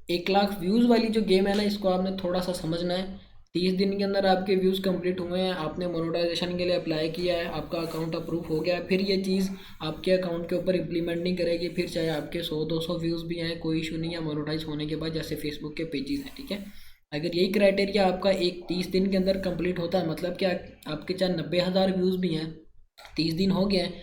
1 लाख व्यूज़ वाली जो गेम है ना, इसको आपने थोड़ा सा समझना है। 30 दिन के अंदर आपके व्यूज़ कंप्लीट हुए हैं, आपने मोनेटाइजेशन के लिए अप्लाई किया है, आपका अकाउंट अप्रूव हो गया है, फिर ये चीज़ आपके अकाउंट के ऊपर इम्प्लीमेंट नहीं करेगी। फिर चाहे आपके 100-200 व्यूज़ भी आए, कोई इशू नहीं है मोनेटाइज होने के बाद, जैसे फेसबुक के पेजेस हैं। ठीक है, अगर यही क्राइटेरिया आपका 30 दिन के अंदर कंप्लीट होता है, मतलब कि आपके चाहे 90,000 व्यूज़ भी हैं, 30 दिन हो गए हैं,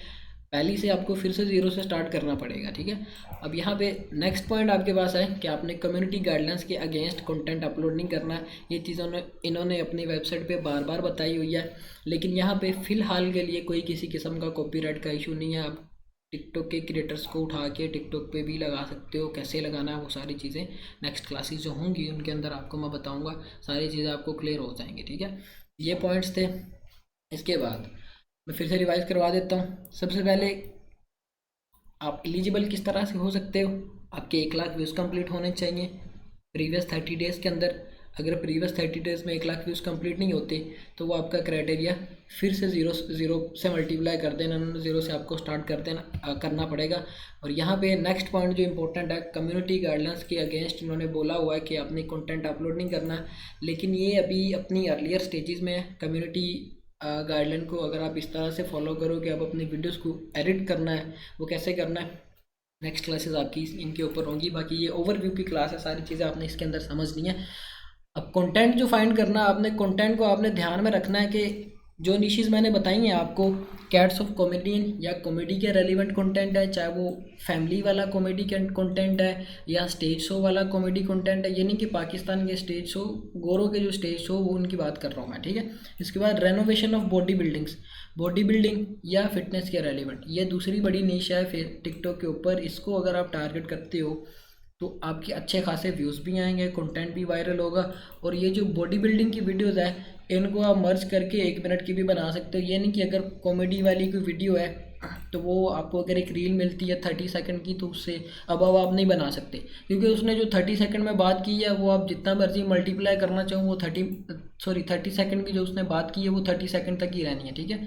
पहली से आपको फिर से ज़ीरो से स्टार्ट करना पड़ेगा। ठीक है, अब यहाँ पे नेक्स्ट पॉइंट आपके पास है कि आपने कम्युनिटी गाइडलाइंस के अगेंस्ट कंटेंट अपलोड नहीं करना है। ये चीज़ों ने इन्होंने अपनी वेबसाइट पे बार बार बताई हुई है, लेकिन यहाँ पे फ़िलहाल के लिए कोई किसी किस्म का कॉपीराइट का इशू नहीं है। आप टिकटॉक के क्रिएटर्स को उठा के टिकटॉक पे भी लगा सकते हो, कैसे लगाना है वो सारी चीज़ें नेक्स्ट क्लासेस जो होंगी उनके अंदर आपको मैं बताऊँगा, सारी चीज़ें आपको क्लियर हो जाएंगी। ठीक है, ये पॉइंट्स थे। इसके बाद मैं फिर से रिवाइज करवा देता हूँ। सबसे पहले आप एलिजिबल किस तरह से हो सकते हो? आपके 1 लाख व्यूज़ कंप्लीट होने चाहिए प्रीवियस 30 डेज़ के अंदर। अगर प्रीवियस 30 डेज़ में 1 लाख व्यूज़ कंप्लीट नहीं होते तो वो आपका क्राइटेरिया फिर से ज़ीरो से मल्टीप्लाई कर देना, ज़ीरो से आपको स्टार्ट कर देना करना पड़ेगा। और यहाँ पे नेक्स्ट पॉइंट जो इंपॉर्टेंट है, कम्युनिटी गाइडलाइंस के अगेंस्ट इन्होंने बोला हुआ है कि आपने कंटेंट अपलोड नहीं करना है, लेकिन ये अभी अपनी अर्लियर स्टेजेस में है। कम्युनिटी गाइडलाइन को अगर आप इस तरह से फॉलो करो कि आप अपनी वीडियोस को एडिट करना है, वो कैसे करना है, नेक्स्ट क्लासेस आपकी इनके ऊपर होंगी। बाकी ये ओवरव्यू की क्लास है, सारी चीज़ें आपने इसके अंदर समझनी है। अब कंटेंट जो फाइंड करना, आपने कंटेंट को आपने ध्यान में रखना है कि जो निशेज़ मैंने बताई हैं आपको, कैट्स ऑफ कॉमेडियन या कॉमेडी के रेलिवेंट कंटेंट है, चाहे वो फैमिली वाला कॉमेडी कंटेंट है या स्टेज शो वाला कॉमेडी कंटेंट है। ये नहीं कि पाकिस्तान के स्टेज शो, गोरों के जो स्टेज शो वो उनकी बात कर रहा हूँ मैं। ठीक है, इसके बाद रेनोवेशन ऑफ बॉडी बिल्डिंग या फिटनेस के रेलिवेंट, ये दूसरी बड़ी निश है फिर टिकटॉक के ऊपर। इसको अगर आप टारगेट करते हो तो आपके अच्छे खासे व्यूज़ भी आएंगे, कंटेंट भी वायरल होगा। और ये जो बॉडी बिल्डिंग की वीडियोज़ है इनको आप मर्ज करके 1 मिनट की भी बना सकते हो। ये नहीं कि अगर कॉमेडी वाली कोई वीडियो है तो वो आपको अगर एक रील मिलती है 30 सेकंड की तो उससे अब आप नहीं बना सकते, क्योंकि उसने जो 30 सेकंड में बात की है वो आप जितना मर्जी मल्टीप्लाई करना चाहो वो 30 सेकंड की जो उसने बात की है वो 30 सेकंड तक ही रहनी है। ठीक है,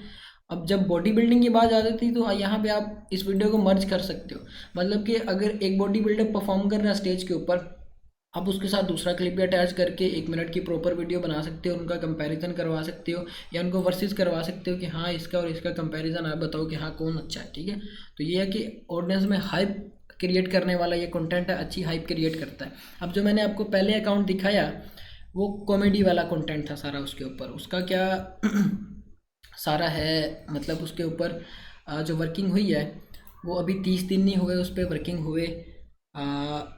अब जब बॉडी बिल्डिंग की बात आ जाती है तो यहाँ पे आप इस वीडियो को मर्ज कर सकते हो। मतलब कि अगर एक बॉडी बिल्डर परफॉर्म कर रहा है स्टेज के ऊपर, आप उसके साथ दूसरा क्लिप भी अटैच करके 1 मिनट की प्रॉपर वीडियो बना सकते हो, उनका कंपैरिजन करवा सकते हो या उनको वर्सेस करवा सकते हो कि हाँ इसका और इसका कंपैरिजन आप बताओ कि हाँ कौन अच्छा है। ठीक है, तो ये है कि ऑडियंस में हाइप क्रिएट करने वाला ये कंटेंट है, अच्छी हाइप क्रिएट करता है। अब जो मैंने आपको पहले अकाउंट दिखाया वो कॉमेडी वाला कंटेंट था सारा, उसके ऊपर उसका क्या सारा है, मतलब उसके ऊपर जो वर्किंग हुई है वो अभी 30 दिन नहीं हुए उस पर वर्किंग हुए,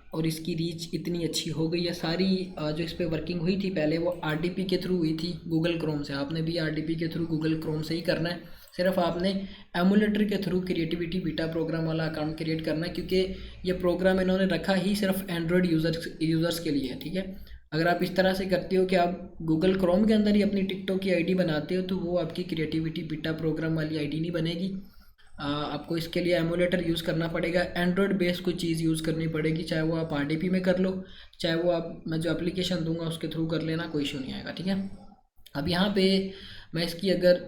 और इसकी रीच इतनी अच्छी हो गई है सारी। जो इस पर वर्किंग हुई थी पहले वो आरडीपी के थ्रू हुई थी गूगल क्रोम से। आपने भी आरडीपी के थ्रू गूगल क्रोम से ही करना है, सिर्फ आपने एमुलेटर के थ्रू क्रिएटिविटी बीटा प्रोग्राम वाला अकाउंट क्रिएट करना है, क्योंकि ये प्रोग्राम इन्होंने रखा ही सिर्फ एंड्रॉयड यूज़र्स के लिए है। ठीक है, अगर आप इस तरह से करते हो कि आप गूगल क्रोम के अंदर ही अपनी टिकटॉक की आईडी बनाते हो तो वो आपकी क्रिएटिविटी बीटा प्रोग्राम वाली आईडी नहीं बनेगी, आपको इसके लिए एमुलेटर यूज़ करना पड़ेगा, एंड्रॉयड बेस्ड कोई चीज़ यूज़ करनी पड़ेगी, चाहे वो आप RDP में कर लो, चाहे वो आप मैं जो एप्लीकेशन दूंगा उसके थ्रू कर लेना, कोई इशू नहीं आएगा, ठीक है। अब यहाँ पे मैं इसकी अगर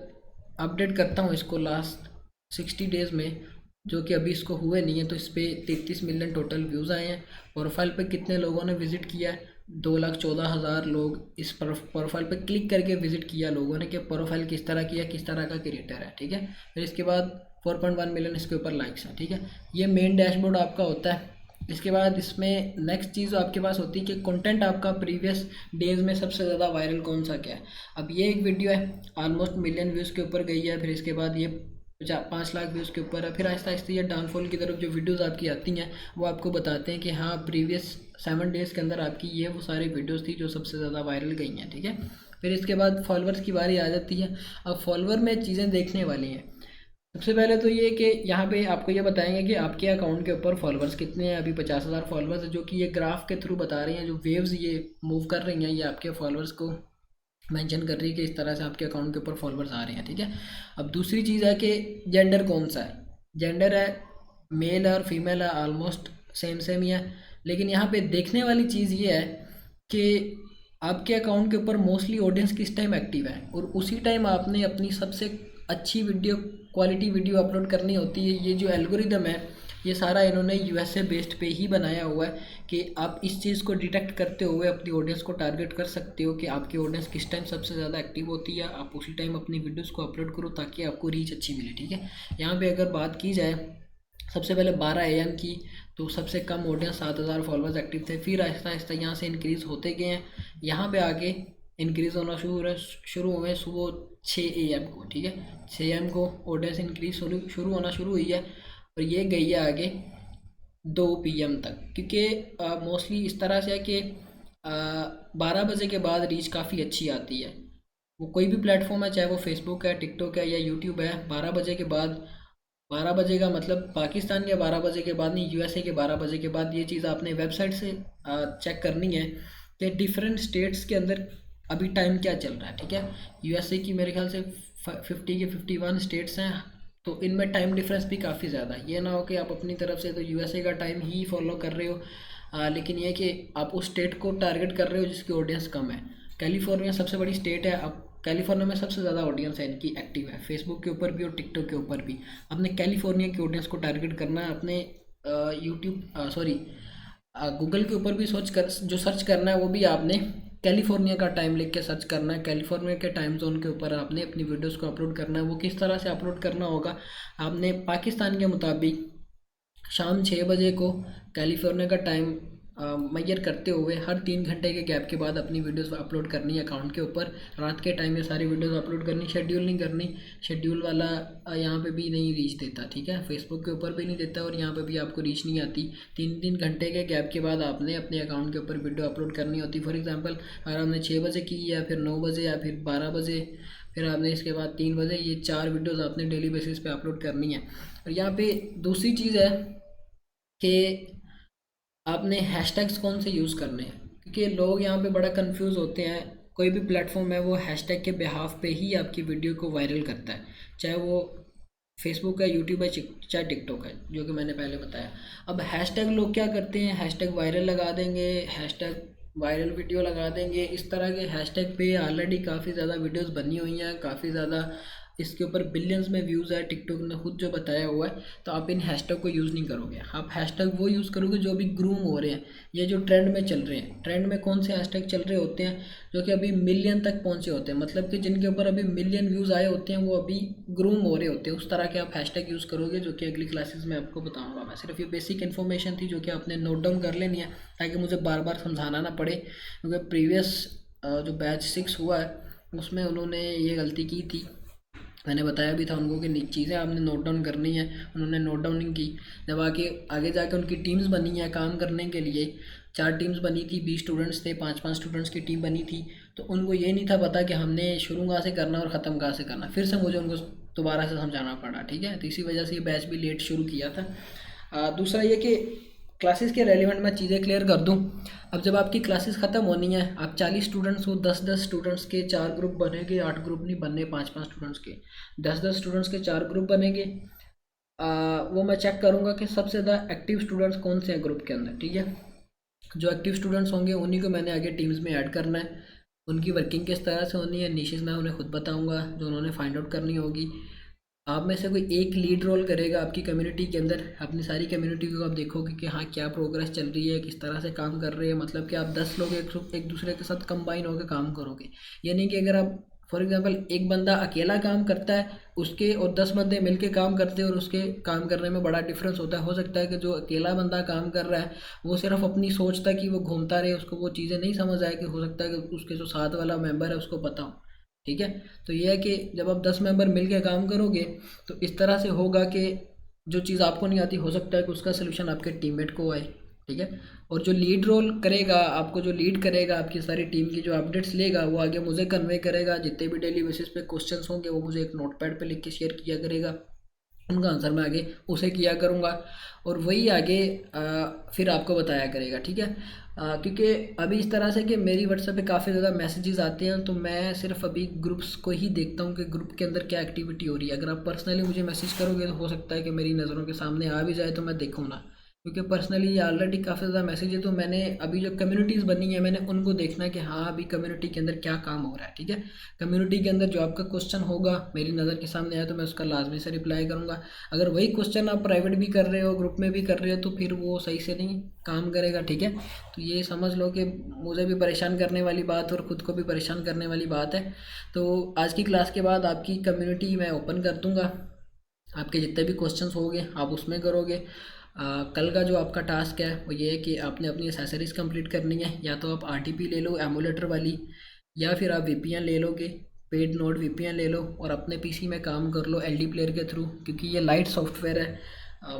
अपडेट करता हूँ इसको लास्ट 60 डेज़ में, जो कि अभी इसको हुए नहीं है, तो इस पर 33 मिलियन टोटल व्यूज़ आए हैं। प्रोफाइल पे कितने लोगों ने विज़िट किया है, 2,14,000 लोग इस प्रोफाइल पे क्लिक करके विज़िट किया लोगों ने कि प्रोफाइल किस तरह की है, किस तरह का क्रिएटर है, ठीक है। फिर इसके बाद 4.1 मिलियन इसके ऊपर लाइक्स हैं, ठीक है। ये मेन डैशबोर्ड आपका होता है। इसके बाद इसमें नेक्स्ट चीज़ आपके पास होती है कि कंटेंट आपका प्रीवियस डेज में सबसे ज़्यादा वायरल कौन सा क्या है। अब ये एक वीडियो है, ऑलमोस्ट मिलियन व्यूज़ के ऊपर गई है, फिर इसके बाद ये 5 लाख व्यूज़ के ऊपर है। फिर आहिस्ता आहिस्ता ये डाउनफॉल की तरफ जो वीडियोस आपकी आती हैं वो आपको बताते हैं कि हाँ प्रीवियस 7 डेज़ के अंदर आपकी ये वो सारी वीडियोस थी जो सबसे ज़्यादा वायरल गई हैं, ठीक है। फिर इसके बाद फॉलोअर्स की बारी आ जाती है। अब फॉलोअर में चीज़ें देखने वाली हैं। सबसे पहले तो ये कि यहाँ पे आपको ये बताएंगे कि आपके अकाउंट के ऊपर फॉलोअर्स कितने हैं। अभी 50,000 फॉलोअर्स है, जो कि ये ग्राफ के थ्रू बता रही हैं, जो वेव्स ये मूव कर रही हैं ये आपके फॉलोअर्स को मेंशन कर रही है कि इस तरह से आपके अकाउंट के ऊपर फॉलोअर्स आ रहे हैं, ठीक है। अब दूसरी चीज़ है कि जेंडर कौन सा है। जेंडर है मेल और फीमेल है, ऑलमोस्ट सेम ही है। लेकिन यहाँ पे देखने वाली चीज़ ये है कि आपके अकाउंट के ऊपर मोस्टली ऑडियंस किस टाइम एक्टिव है, और उसी टाइम आपने अपनी सबसे अच्छी वीडियो क्वालिटी वीडियो अपलोड करनी होती है। ये जो एल्गोरिदम है ये सारा इन्होंने USA बेस्ड पे ही बनाया हुआ है कि आप इस चीज़ को डिटेक्ट करते हुए अपनी ऑडियंस को टारगेट कर सकते हो कि आपकी ऑडियंस किस टाइम सबसे ज़्यादा एक्टिव होती है, आप उसी टाइम अपनी वीडियोस को अपलोड करो ताकि आपको रीच अच्छी मिले, ठीक है। यहाँ पे अगर बात की जाए सबसे पहले 12 AM की, तो सबसे कम ऑडियंस 7,000 फॉलोअर्स एक्टिव थे। फिर आहिस्ता आहिस्ता यहाँ से इंक्रीज़ होते गए हैं, यहाँ पे आके इंक्रीज़ होना शुरू हुए सुबह 6 AM को, ठीक है। 6 AM को ऑडियंस इंक्रीज शुरू होना शुरू हुई है, और ये गई है आगे 2 PM तक, क्योंकि मोस्टली इस तरह से है कि 12 बजे के बाद रीच काफ़ी अच्छी आती है। वो कोई भी प्लेटफॉर्म है, चाहे वो फेसबुक है, टिकटॉक है या यूट्यूब है, 12 बजे के बाद, 12 बजे का मतलब पाकिस्तान के 12 बजे के बाद नहीं, USA के 12 बजे के बाद। ये चीज़ आपने वेबसाइट से चेक करनी है कि डिफरेंट स्टेट्स के अंदर अभी टाइम क्या चल रहा है, ठीक है। USA की मेरे ख्याल से 50 के 51 स्टेट्स हैं, तो इनमें टाइम डिफरेंस भी काफ़ी ज़्यादा है। ये ना हो कि आप अपनी तरफ से तो USA का टाइम ही फॉलो कर रहे हो, लेकिन ये कि आप उस स्टेट को टारगेट कर रहे हो जिसकी ऑडियंस कम है। कैलिफोर्निया सबसे बड़ी स्टेट है, अब कैलिफोर्निया में सबसे ज़्यादा ऑडियंस है इनकी एक्टिव है, फेसबुक के ऊपर भी और टिकटॉक के ऊपर भी। आपने कैलिफोर्निया की ऑडियंस को टारगेट करना है, अपने यूट्यूब गूगल के ऊपर भी जो सर्च करना है वो भी आपने कैलिफोर्निया का टाइम लिख के सर्च करना है। कैलिफोर्निया के टाइम जोन के ऊपर आपने अपनी वीडियोस को अपलोड करना है। वो किस तरह से अपलोड करना होगा, आपने पाकिस्तान के मुताबिक शाम 6 बजे को कैलिफोर्निया का टाइम मैयर करते हुए हर 3 घंटे के गैप के बाद अपनी वीडियोस अपलोड करनी है अकाउंट के ऊपर। रात के टाइम ये सारी वीडियोस अपलोड करनी, शेड्यूल नहीं करनी। शेड्यूल वाला यहाँ पे भी नहीं रीच देता, ठीक है, फेसबुक के ऊपर भी नहीं देता और यहाँ पे भी आपको रीच नहीं आती। 3 घंटे के गैप के बाद आपने अपने अकाउंट के ऊपर वीडियो अपलोड करनी होती। फॉर एग्जाम्पल अगर आपने 6 बजे की या फिर 9 बजे या फिर 12 बजे, फिर आपने इसके बाद 3 बजे, ये 4 वीडियोज़ आपने डेली बेसिस पे अपलोड करनी है। और यहाँ पे दूसरी चीज़ है कि आपने हैशटैग्स कौन से यूज़ करने हैं, क्योंकि लोग यहाँ पे बड़ा कंफ्यूज होते हैं। कोई भी प्लेटफॉर्म है वो हैशटैग के बिहाफ पे ही आपकी वीडियो को वायरल करता है, चाहे वो फेसबुक है, यूट्यूब है, चाहे टिकटॉक है, जो कि मैंने पहले बताया। अब हैशटैग लोग क्या करते हैं, हैशटैग वायरल लगा देंगे, हैशटैग वायरल वीडियो लगा देंगे। इस तरह के हैशटैग पे ऑलरेडी काफ़ी ज़्यादा वीडियोस बनी हुई हैं, काफ़ी ज़्यादा इसके ऊपर बिलियंस में व्यूज़ है, टिकटॉक ने खुद जो बताया हुआ है। तो आप इन हैशटैग को यूज़ नहीं करोगे, आप हैशटैग वो यूज़ करोगे जो अभी ग्रूम हो रहे हैं, ये जो ट्रेंड में चल रहे हैं। ट्रेंड में कौन से हैशटैग चल रहे होते हैं, जो कि अभी मिलियन तक पहुंचे होते हैं, मतलब कि जिनके ऊपर अभी मिलियन व्यूज़ आए होते हैं, वो अभी ग्रूम हो रहे होते हैं। उस तरह के आप हैशटैग यूज़ करोगे, जो कि अगली क्लासेस में आपको बताऊँगा। मैं सिर्फ ये बेसिक इन्फॉर्मेशन थी जो कि आपने नोट डाउन कर लेनी है, ताकि मुझे बार बार समझाना ना पड़े, क्योंकि प्रीवियस जो बैच 6 हुआ है उसमें उन्होंने ये गलती की थी। मैंने बताया भी था उनको कि चीज़ें आपने नोट डाउन करनी है, उन्होंने नोट डाउन नहीं की। जब आगे जाके उनकी टीम्स बनी है काम करने के लिए, 4 टीम्स बनी थी, 20 स्टूडेंट्स थे, 5-5 स्टूडेंट्स की टीम बनी थी। तो उनको ये नहीं था पता कि हमने शुरू कहाँ से करना और ख़त्म कहाँ से करना, फिर से मुझे उनको दोबारा से समझाना पड़ा, ठीक है। तो इसी वजह से ये बैच भी लेट शुरू किया था। दूसरा ये कि क्लासेस के रेलिवेंट मैं चीज़ें क्लियर कर दूं। अब जब आपकी क्लासेस ख़त्म होनी है, आप 40 स्टूडेंट्स हो, 10-10 स्टूडेंट्स के 4 ग्रुप बनेंगे, 8 ग्रुप नहीं बनने, 5-5 स्टूडेंट्स के, 10-10 स्टूडेंट्स के 4 ग्रुप बनेंगे। वो मैं चेक करूँगा कि सबसे ज़्यादा एक्टिव स्टूडेंट्स कौन से हैं ग्रुप के अंदर, ठीक है। जो एक्टिव स्टूडेंट्स होंगे उन्हीं को मैंने आगे टीम्स में ऐड करना है। उनकी वर्किंग किस तरह से होनी है, निशेष मैं उन्हें खुद बताऊंगा, जो उन्होंने फाइंड आउट करनी होगी। आप में से कोई एक लीड रोल करेगा आपकी कम्युनिटी के अंदर। अपनी सारी कम्युनिटी को आप देखोगे कि हाँ क्या प्रोग्रेस चल रही है, किस तरह से काम कर रहे हैं, मतलब कि आप 10 लोग एक दूसरे के साथ कंबाइन होकर काम करोगे। ये नहीं कि अगर आप फॉर एग्जांपल एक बंदा अकेला काम करता है, उसके और 10 बंदे मिलके काम करते हैं और उसके काम करने में बड़ा डिफरेंस होता है। हो सकता है कि जो अकेला बंदा काम कर रहा है वो सिर्फ अपनी सोचता कि वो घूमता रहे, उसको वो चीज़ें नहीं समझ आए, कि हो सकता है कि उसके जो साथ वाला मेंबर है उसको पता हो, ठीक है। तो ये है कि जब आप 10 मेंबर मिल के काम करोगे तो इस तरह से होगा कि जो चीज़ आपको नहीं आती हो सकता है कि उसका सोल्यूशन आपके टीममेट को आए, ठीक है। और जो लीड रोल करेगा, आपको जो लीड करेगा, आपकी सारी टीम की जो अपडेट्स लेगा, वो आगे मुझे कन्वे करेगा। जितने भी डेली बेसिस पे क्वेश्चंस होंगे वो मुझे एक नोटपैड पे लिख के शेयर किया करेगा, उनका आंसर मैं आगे उसे किया करूँगा, और वही आगे फिर आपको बताया करेगा, ठीक है। क्योंकि अभी इस तरह से कि मेरी व्हाट्सएप पे काफ़ी ज़्यादा मैसेजेस आते हैं, तो मैं सिर्फ अभी ग्रुप्स को ही देखता हूँ कि ग्रुप के अंदर क्या एक्टिविटी हो रही है। अगर आप पर्सनली मुझे मैसेज करोगे तो हो सकता है कि मेरी नज़रों के सामने आ भी जाए तो मैं देखूँ ना, क्योंकि पर्सनली ये ऑलरेडी काफ़ी ज़्यादा मैसेज है। तो मैंने अभी जो कम्युनिटीज़ बनी है मैंने उनको देखना है कि हाँ अभी कम्युनिटी के अंदर क्या काम हो रहा है, ठीक है। कम्युनिटी के अंदर जो आपका क्वेश्चन होगा मेरी नज़र के सामने आया तो मैं उसका लाजमी से रिप्लाई करूँगा। अगर वही क्वेश्चन आप प्राइवेट भी कर रहे हो, ग्रुप में भी कर रहे हो, तो फिर वो सही से नहीं काम करेगा, ठीक है। तो ये समझ लो कि मुझे भी परेशान करने वाली बात और ख़ुद को भी परेशान करने वाली बात है। तो आज की क्लास के बाद आपकी कम्युनिटी मैं ओपन कर दूँगा, आपके जितने भी क्वेश्चंस होंगे आप उसमें करोगे। कल का जो आपका टास्क है वो ये है कि आपने अपनी एसेसरीज़ कंप्लीट करनी है। या तो आप आरटीपी ले लो एमुलेटर वाली, या फिर आप वीपीएन ले लोगे, पेड नोड वीपीएन ले लो और अपने पीसी में काम कर लो एलडी प्लेयर के थ्रू, क्योंकि ये लाइट सॉफ्टवेयर है,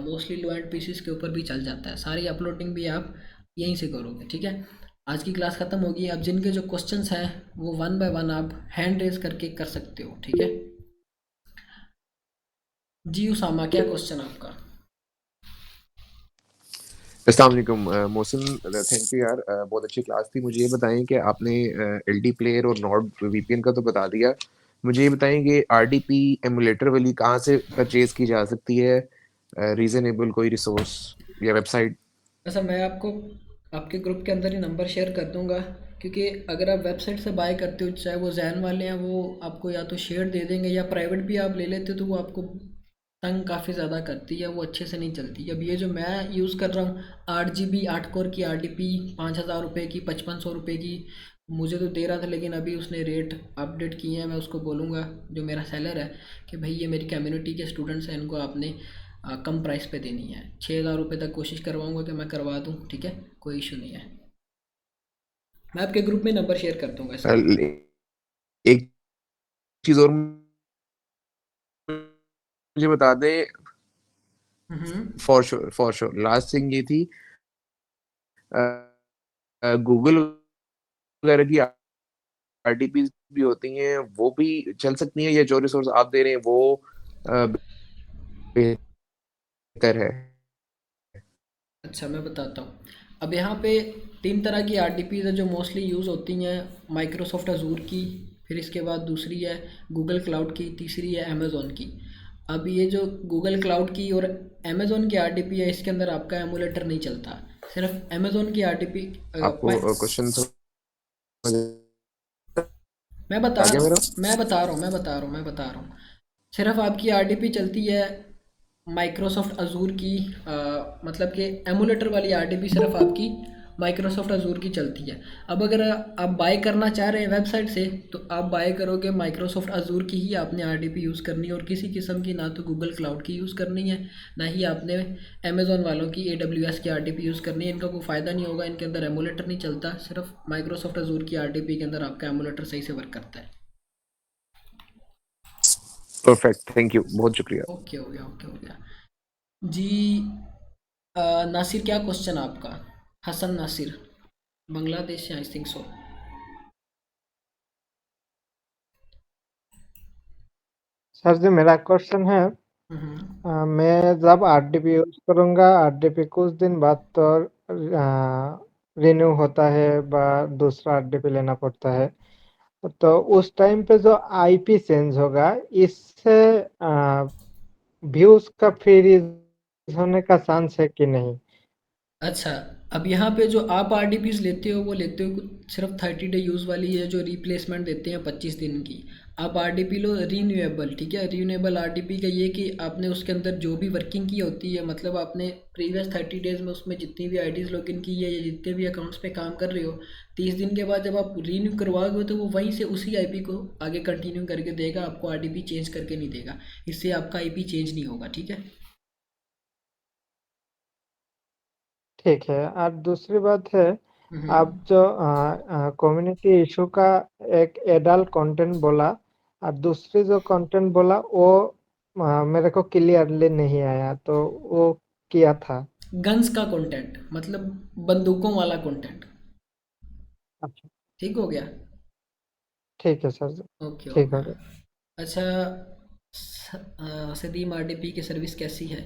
मोस्टली लो एंड पीसीस के ऊपर भी चल जाता है। सारी अपलोडिंग भी आप यहीं से करोगे, ठीक है। आज की क्लास ख़त्म होगी। अब जिनके जो क्वेश्चंस हैं वो वन बाय वन आप हैंड रेज करके कर सकते हो, ठीक है। जी उसामा, क्या क्वेश्चन आपका? अस्सलाम वालेकुम मोहसिन, थैंक यू यार, बहुत अच्छी क्लास थी। मुझे ये बताएं कि आपने एलडी प्लेयर और नॉर्ड वीपीएन का तो बता दिया, मुझे ये बताएं कि आरडीपी एमुलेटर वाली कहाँ से परचेज की जा सकती है, रीजनेबल कोई रिसोर्स या वेबसाइट? ऐसा मैं आपको आपके ग्रुप के अंदर ही नंबर शेयर कर दूंगा, क्योंकि अगर आप वेबसाइट से बाय करते हो, चाहे वो जैन वाले हैं, वो आपको या तो शेयर दे देंगे या प्राइवेट भी आप ले लेते हो तो वो आपको तंग काफ़ी ज़्यादा करती है, वो अच्छे से नहीं चलती। अब ये जो मैं यूज़ कर रहा हूँ 8 GB 8 कोर की आरडीपी 5,000 रुपये की, 5500 रुपये की मुझे तो दे रहा था, लेकिन अभी उसने रेट अपडेट किए हैं। मैं उसको बोलूँगा जो मेरा सेलर है कि भाई ये मेरी कम्युनिटी के स्टूडेंट्स हैं, इनको आपने कम प्राइस पे देनी है। 6,000 रुपये तक कोशिश करवाऊँगा कि मैं करवा दूँ, ठीक है, कोई इशू नहीं है। मैं आपके ग्रुप में नंबर शेयर कर दूँगा इसका। एक चीज़ और मुझे बता दें। हम्म। फॉर श्योर लास्ट थिंग ये थी, गूगल वगैरह की आरटीपी भी होती हैं, वो भी चल सकती हैं, या जो रिसोर्स आप दे रहे हैं वो बेहतर है? अच्छा मैं बताता हूँ। अब यहाँ पे 3 तरह की आरडीपीज़ है जो मोस्टली यूज़ होती हैं। माइक्रोसॉफ्ट अजूर की, फिर इसके बाद दूसरी है गूगल क्लाउड की, तीसरी है अमेज़ॉन की। अब ये जो गूगल क्लाउड की और अमेज़ॉन की आरडीपी है, इसके अंदर आपका एमुलेटर नहीं चलता। सिर्फ अमेज़ॉन की आरडीपी आपको क्वेश्चन समझ मैं बता आ गया रहा मेरा? हूँ मैं बता रहा हूँ मैं बता रहा हूँ मैं बता रहा हूँ। सिर्फ आपकी आरडीपी चलती है माइक्रोसॉफ्ट अजूर की, मतलब कि एमुलेटर वाली आरडीपी सिर्फ आपकी माइक्रोसॉफ्ट अजूर की चलती है। अब अगर आप बाय करना चाह रहे हैं वेबसाइट से, तो आप बाय करोगे माइक्रोसॉफ्ट अजूर की ही आपने आरडीपी यूज़ करनी है, और किसी किस्म की ना तो गूगल क्लाउड की यूज़ करनी है, ना ही आपने अमेज़ॉन वालों की AWS की आरडीपी यूज़ करनी है। इनका कोई फ़ायदा नहीं होगा, इनके अंदर एमुलेटर नहीं चलता। सिर्फ माइक्रोसॉफ्ट अजूर की आरडीपी के अंदर आपका एमुलेटर सही से वर्क करता है। परफेक्ट, थैंक यू, बहुत शुक्रिया। ओके हो गया, ओके हो गया। जी नासिर, क्या क्वेश्चन आपका? हसन नासिर, बांग्लादेश से, आई थिंक सो। सर जी मेरा क्वेश्चन है, हम्म। मैं जब आरडीपी यूज करूंगा, आरडीपी कुछ दिन बाद तो रिन्यू होता है बा दूसरा आरडीपी लेना पड़ता है, तो उस टाइम पे जो आईपी चेंज होगा, इससे व्यूज का फ्रीज होने का चांस है कि नहीं? अच्छा, अब यहाँ पे जो आप आरडीपीज लेते हो वो लेते हो सिर्फ 30 डे यूज़ वाली है जो रिप्लेसमेंट देते हैं 25 दिन की। आप आरडीपी लो रीन्यूएबल, ठीक है। रीन्यूएबल आरडीपी का ये कि आपने उसके अंदर जो भी वर्किंग की होती है, मतलब आपने प्रीवियस 30 डेज में उसमें जितनी भी आईडीज़ लॉगिन की है या जितने भी अकाउंट्स पे काम कर रहे हो, 30 दिन के बाद जब आप रीन्यू करवाओगे तो वो वहीं से उसी आईपी को आगे कंटिन्यू करके देगा, आपको आरडीपी चेंज करके नहीं देगा। इससे आपका आईपी चेंज नहीं होगा, ठीक है। ठीक है। और दूसरी बात है, आप हम्म। जो कम्युनिटी इशू का एक एडल्ट कंटेंट बोला और दूसरी जो कंटेंट बोला वो मेरे को क्लियरली नहीं आया, तो वो किया था। गन्स का कंटेंट मतलब बंदूकों वाला कंटेंट। अच्छा, ठीक हो गया। ठीक है सर। ओके ठीक ओके। हो गया। अच्छा, सदीम आरडीपी की सर्विस कैसी है?